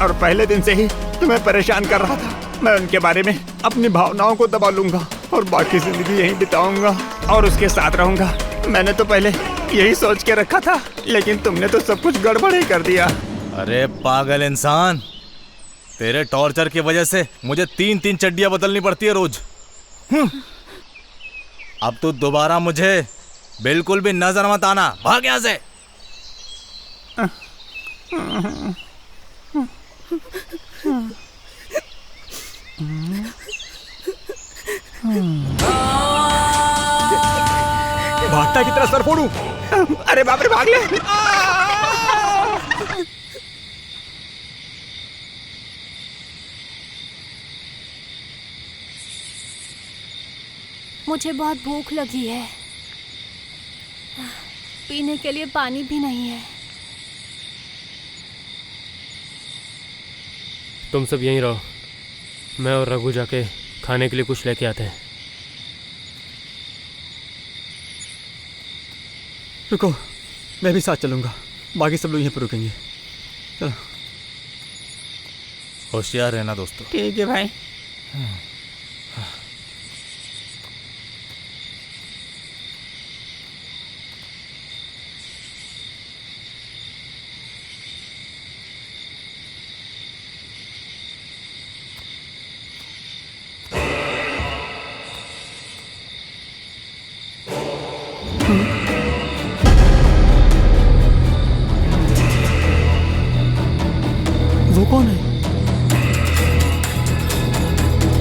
और पहले दिन से ही तुम्हें परेशान कर रहा था। मैं उनके बारे में अपनी भावनाओं को दबा लूंगा और बाकी जिंदगी यहीं बिताऊंगा और उसके साथ रहूंगा। मैंने तो पहले यही सोच के रखा था, लेकिन तुमने तो सब कुछ गड़बड़ ही कर दिया। अरे पागल इंसान, तेरे टॉर्चर की वजह से मुझे 3-3 चड्डियां बदलनी पड़ती है रोज। अब तो दोबारा मुझे बिल्कुल भी नजर मत आना। भाग यहाँ से। भागता की तरह सर फोड़ू। अरे बाप रे, भाग ले। मुझे बहुत भूख लगी है, पीने के लिए पानी भी नहीं है। तुम सब यहीं रहो, मैं और रघु जाके खाने के लिए कुछ लेके आते हैं। रुको, मैं भी साथ चलूंगा, बाकी सब लोग यहीं पर रुकेंगे। चलो। होशियार रहना दोस्तों। ठीक है भाई। वो कौन है?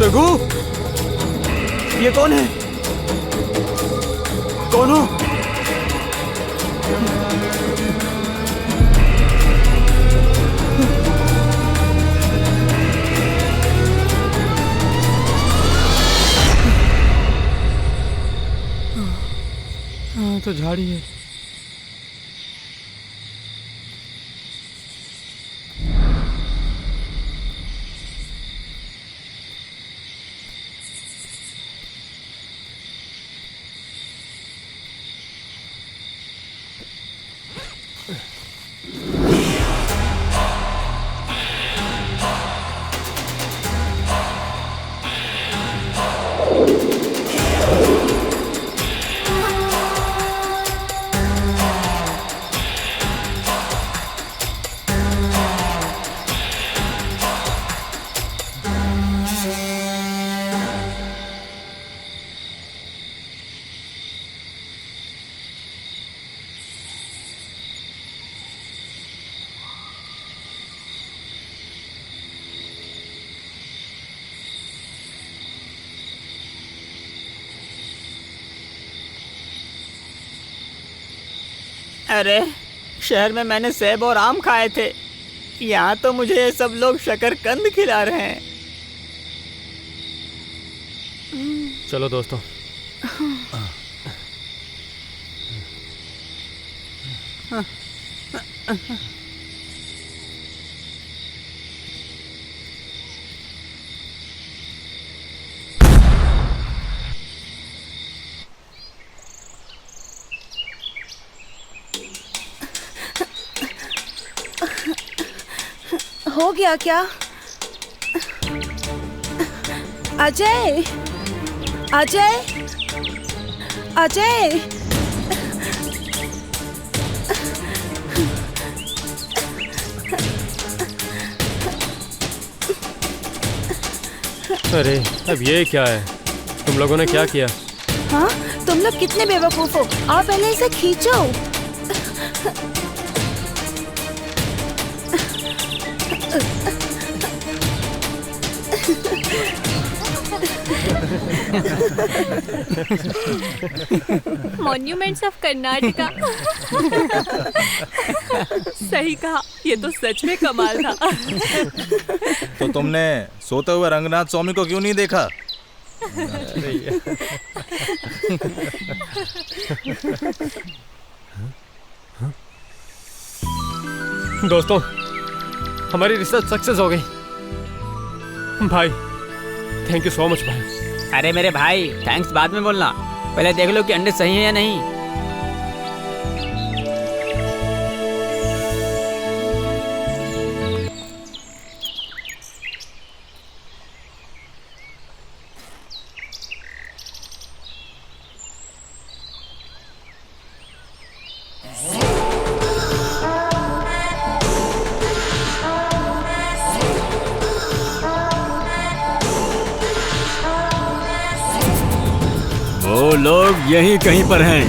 रघु, ये कौन है? कौन हो? हाँ, तो झाड़ी है। अरे शहर में मैंने सेब और आम खाए थे, यहाँ तो मुझे ये सब लोग शकरकंद खिला रहे हैं। चलो दोस्तों। हो गया क्या? अजय, अजय, अजय, अरे अब ये क्या है? तुम लोगों ने क्या किया? हाँ, तुम लोग कितने बेवकूफ हो। आओ पहले इसे खींचो। Monuments of Karnataka. सही कहा, ये तो सच में कमाल था। तो तुमने सोते हुए रंगनाथ स्वामी को क्यों नहीं देखा? दोस्तों, हमारी रिसर्च सक्सेस हो गई। भाई, थैंक यू सो मच भाई। अरे मेरे भाई, थैंक्स बाद में बोलना, पहले देख लो कि अंडे सही है या नहीं। वो लोग यहीं कहीं पर हैं।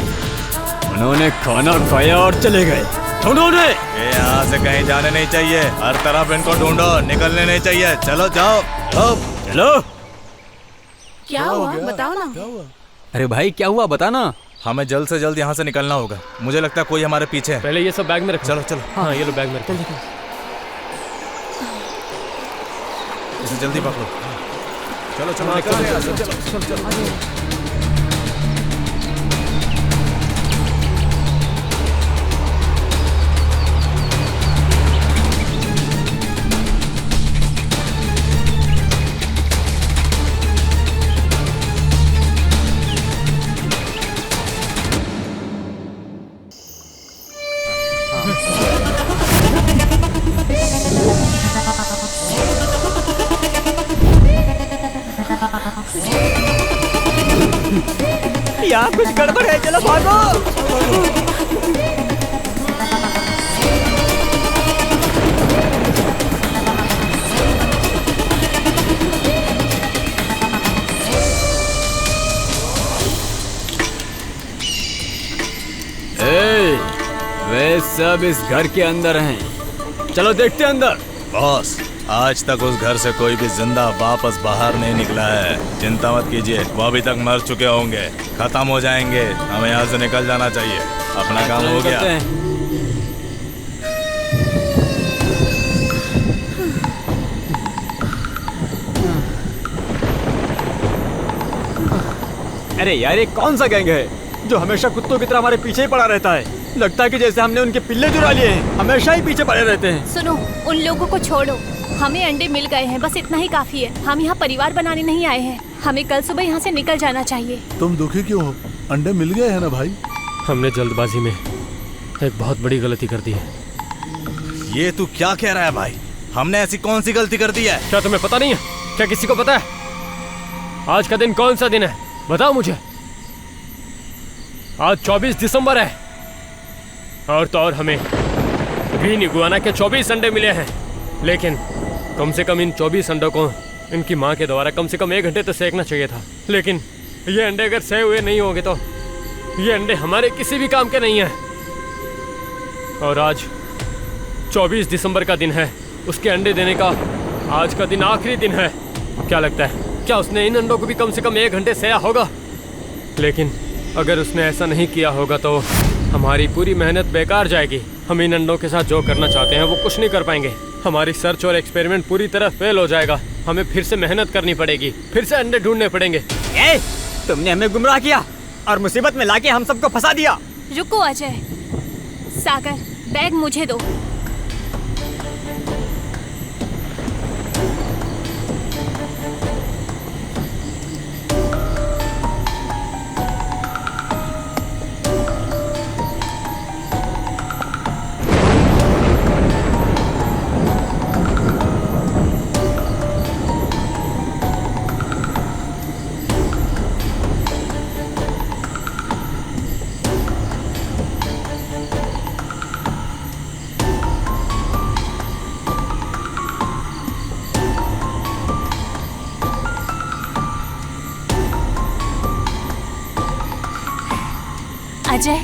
उन्होंने खाना खाया और चले गए। उन्होंने यहाँ से कहीं जाने नहीं चाहिए, हर तरफ इनको ढूंढो, निकलने नहीं चाहिए। चलो जाओ चलो। क्या हुआ बताओ ना। अरे भाई क्या हुआ बता ना। हमें जल्द से जल्द यहाँ से निकलना होगा। मुझे लगता है कोई हमारे पीछे है। पहले ये सब बैग में रख। चलो चलो। हाँ ये लो बैग में रख। इसे जल्दी पकड़ो। चलो चलो निकल रहे हैं। चलो चलो चलो। यहाँ कुछ गड़बड़ है, चलो भागो। वे सब इस घर के अंदर हैं। चलो देखते हैं अंदर। बॉस, आज तक उस घर से कोई भी जिंदा वापस बाहर नहीं निकला है। चिंता मत कीजिए, वो अभी तक मर चुके होंगे, खत्म हो जाएंगे। हमें यहाँ से निकल जाना चाहिए, अपना काम हो गया। अरे यार ये कौन सा गैंग है जो हमेशा कुत्तों की तरह हमारे पीछे ही पड़ा रहता है। लगता है कि जैसे हमने उनके पिल्ले चुरा लिए हैं, हमेशा ही पीछे पड़े रहते हैं। सुनो, उन लोगों को छोड़ो, हमें अंडे मिल गए हैं, बस इतना ही काफी है। हम यहाँ परिवार बनाने नहीं आए हैं, हमें कल सुबह यहाँ से निकल जाना चाहिए। तुम दुखी क्यों हो? अंडे मिल गए हैं ना भाई। हमने जल्दबाजी में एक बहुत बड़ी गलती कर दी है। ये तू क्या कह रहा है भाई? हमने ऐसी कौन सी गलती कर दी है? क्या तुम्हें पता नहीं है? क्या किसी को पता है आज का दिन कौन सा दिन है? बताओ मुझे। आज 24 दिसंबर है और तो और हमें ग्रीन इगुआना के 24 अंडे मिले हैं। लेकिन कम से कम इन 24 अंडों को इनकी माँ के द्वारा कम से कम 1 घंटे तो सेकना चाहिए था। लेकिन ये अंडे अगर सेव हुए नहीं होंगे तो ये अंडे हमारे किसी भी काम के नहीं हैं। और आज 24 दिसंबर का दिन है, उसके अंडे देने का आज का दिन आखिरी दिन है। क्या लगता है क्या उसने इन अंडों को भी कम से कम 1 घंटे सेया होगा? लेकिन अगर उसने ऐसा नहीं किया होगा तो हमारी पूरी मेहनत बेकार जाएगी। हम इन अंडों के साथ जो करना चाहते हैं वो कुछ नहीं कर पाएंगे। हमारी सर्च और एक्सपेरिमेंट पूरी तरह फेल हो जाएगा। हमें फिर से मेहनत करनी पड़ेगी, फिर से अंडे ढूंढने पड़ेंगे। तुमने हमें गुमराह किया और मुसीबत में लाके हम सबको फंसा दिया। रुको अजय, सागर, बैग मुझे दो। अजय,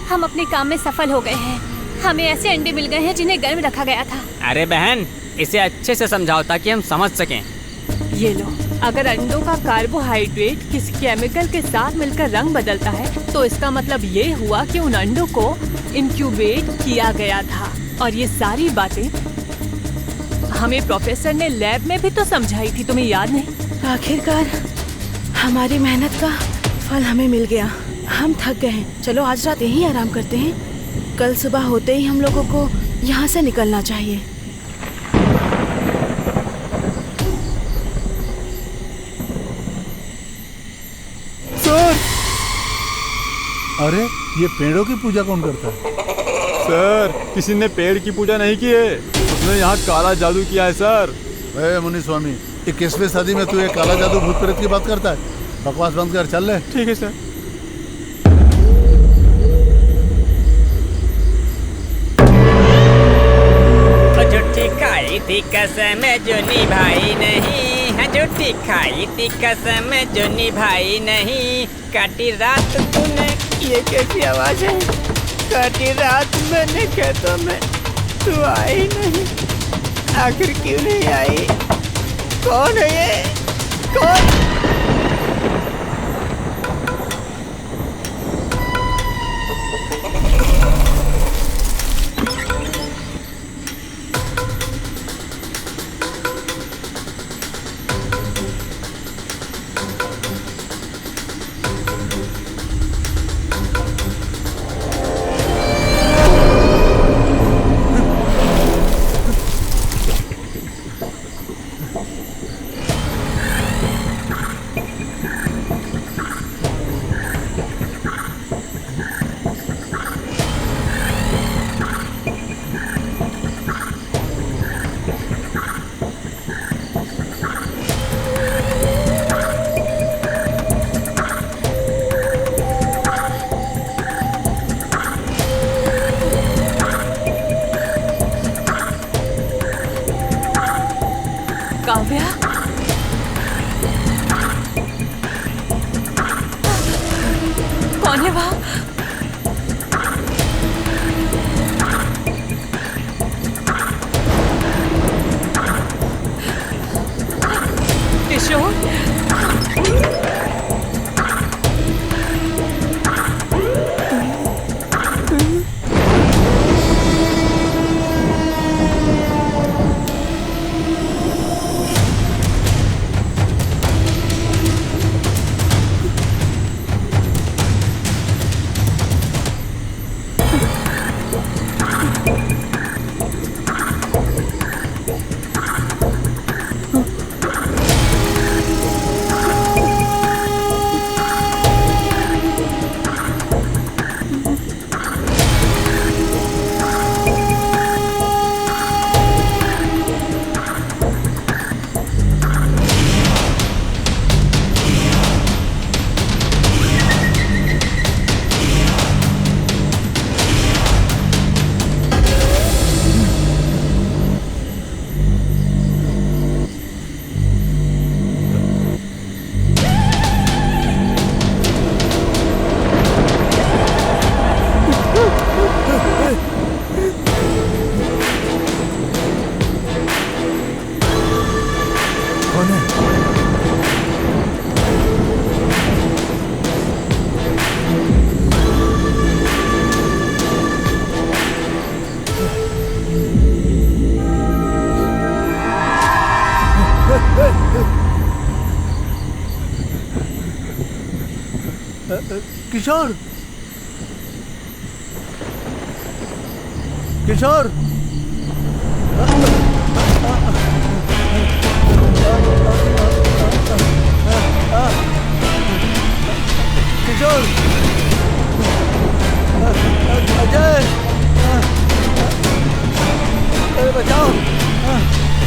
हम अपने काम में सफल हो गए हैं। हमें ऐसे अंडे मिल गए हैं जिन्हें गर्म रखा गया था। अरे बहन, इसे अच्छे से समझाओ ताकि हम समझ सकें। ये लो, अगर अंडों का कार्बोहाइड्रेट किसी केमिकल के साथ मिलकर रंग बदलता है तो इसका मतलब ये हुआ कि उन अंडों को इंक्यूबेट किया गया था। और ये सारी बातें हमें प्रोफेसर ने लैब में भी तो समझाई थी, तुम्हें याद नहीं? आखिरकार हमारी मेहनत का फल हमें मिल गया। हम थक गए हैं, चलो आज रात यहीं आराम करते हैं। कल सुबह होते ही हम लोगों को यहाँ से निकलना चाहिए। सर! अरे ये पेड़ों की पूजा कौन करता है? सर, किसी ने पेड़ की पूजा नहीं की है, उसने यहाँ काला जादू किया है सर। मुनि स्वामी, 21वीं सदी में तू ये काला जादू भूत प्रेत की बात करता है? बकवास बंद कर, चल ले। ठीक है सर। झूठी खाई थी कसम जो निभाई नहीं है, झूठी खाई थी कसम जो निभाई नहीं, काटी रात तूने। ये कैसी आवाज है? काटी रात मैंने खेतों में, तू आई नहीं, आखिर क्यों नहीं आई? कौन है ये? कौन? काव्या, कौन है वहाँ? किशोर, किशोर, किशोर, किशोर, अजय, अरे बचाओ,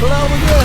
थोड़ा मुझे।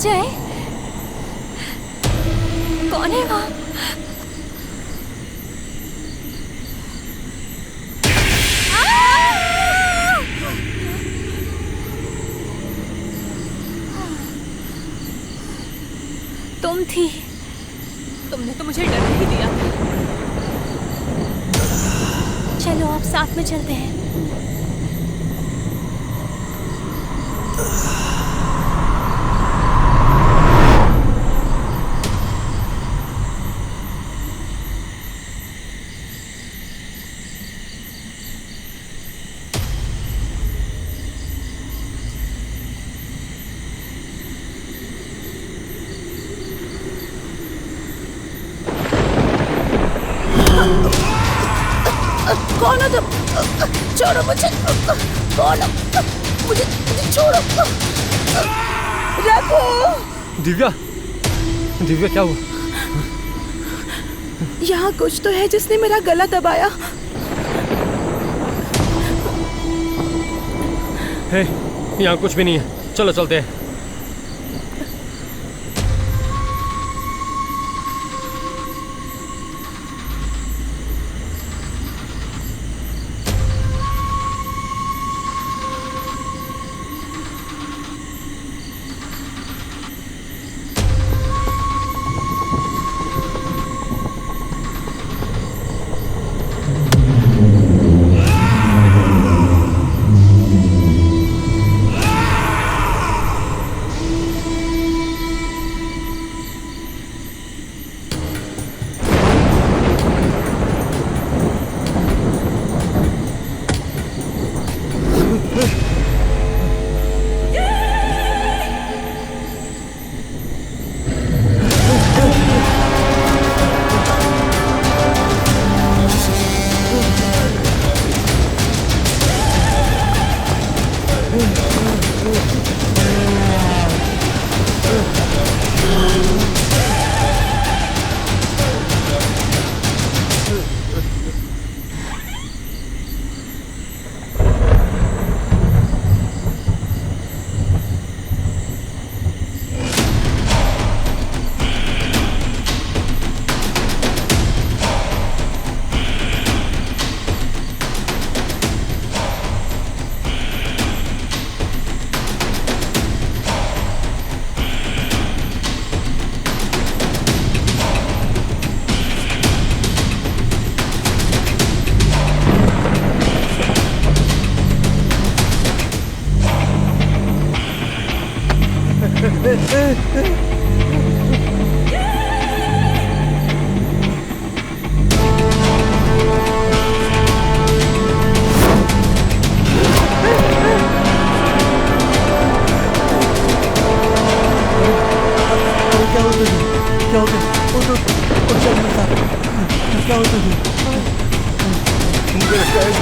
अजय, कौन है वहाँ? तुम थी। तुमने तो मुझे डर ही दिया था। चलो आप साथ में चलते हैं। कौन हो तुम? छोड़ो मुझे। कौन हो? मुझे छोड़ो। रघु। दिव्या, दिव्या क्या हुआ? यहाँ कुछ तो है जिसने मेरा गला दबाया। हे, यहाँ कुछ भी नहीं है, चलो चलते हैं।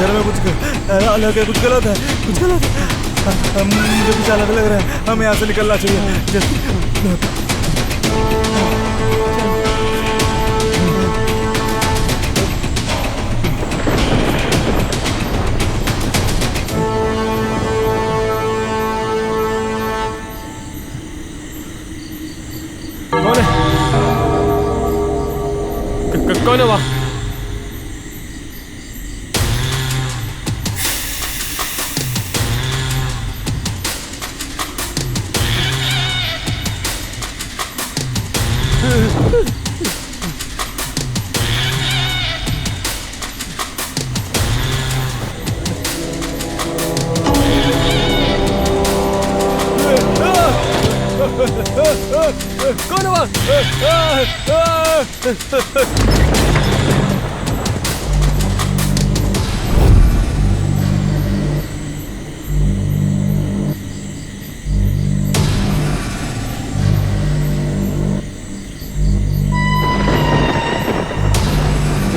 घर में कुछ अलग है, कुछ गलत है, कुछ गलत है। मुझे कुछ अलग लग रहा है, हमें यहाँ से निकलना चाहिए। कौन है वहाँ? कौन है वहाँ?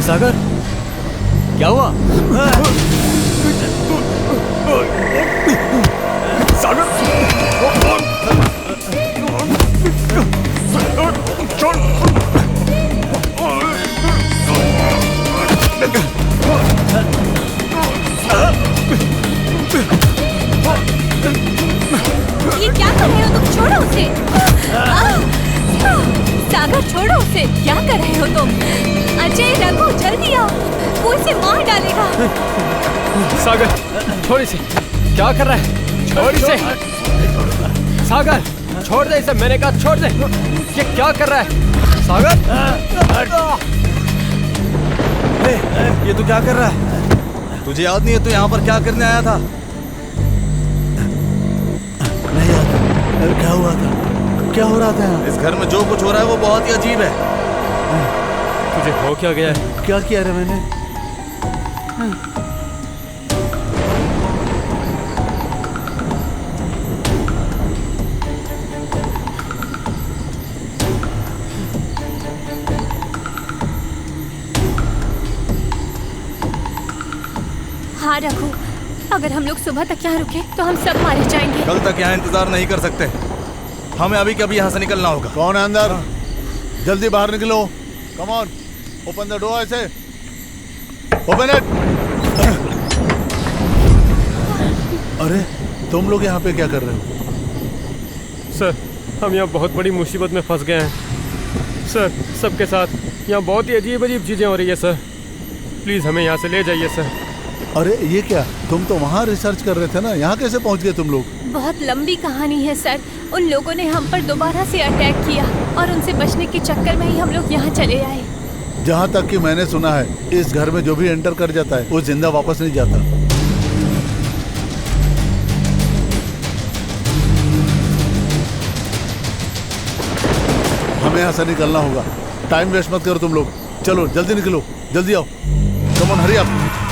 सागर, क्या हुआ? सागर, ये क्या कर रहे हो तुम? छोड़ो उसे। अजय क्या कर रहे हो तुम? अजय रघु जल्दी आओ, वो इसे मार डालेगा। सागर छोड़ इसे, क्या कर रहा है? छोड़ इसे सागर, छोड़ दे इसे, मैंने कहा छोड़ दे। ये क्या कर रहा है सागर? ये तो क्या कर रहा है? तुझे याद नहीं है तू यहाँ पर क्या करने आया था? नहीं याद। क्या हुआ था? क्या हो रहा था यहाँ? इस घर में जो कुछ हो रहा है वो बहुत ही अजीब है। तुझे हो क्या गया है? क्या किया रे मैंने? हाँ रघु, अगर हम लोग सुबह तक यहाँ रुके तो हम सब मारे जाएंगे। कल तक यहाँ इंतजार नहीं कर सकते, हमें अभी कभी यहाँ से निकलना होगा। कौन है अंदर? जल्दी बाहर निकलो। Come on, open the door. ऐसे ओपन इट। अरे तुम लोग यहाँ पे क्या कर रहे हो? सर हम यहाँ बहुत बड़ी मुसीबत में फंस गए हैं सर। सबके साथ यहाँ बहुत ही अजीब अजीब चीज़ें हो रही है सर। प्लीज़ हमें यहाँ से ले जाइए सर। अरे ये क्या, तुम तो वहाँ रिसर्च कर रहे थे ना, यहाँ कैसे पहुँच गए तुम लोग? बहुत लंबी कहानी है सर। उन लोगों ने हम पर दोबारा से अटैक किया और उनसे बचने के चक्कर में ही हम लोग यहाँ चले आए। जहाँ तक कि मैंने सुना है, इस घर में जो भी एंटर कर जाता है वो जिंदा वापस नहीं जाता। हमें यहाँ से निकलना होगा। टाइम वेस्ट मत करो तुम लोग, चलो जल्दी निकलो, जल्दी आओ। Come on, hurry up.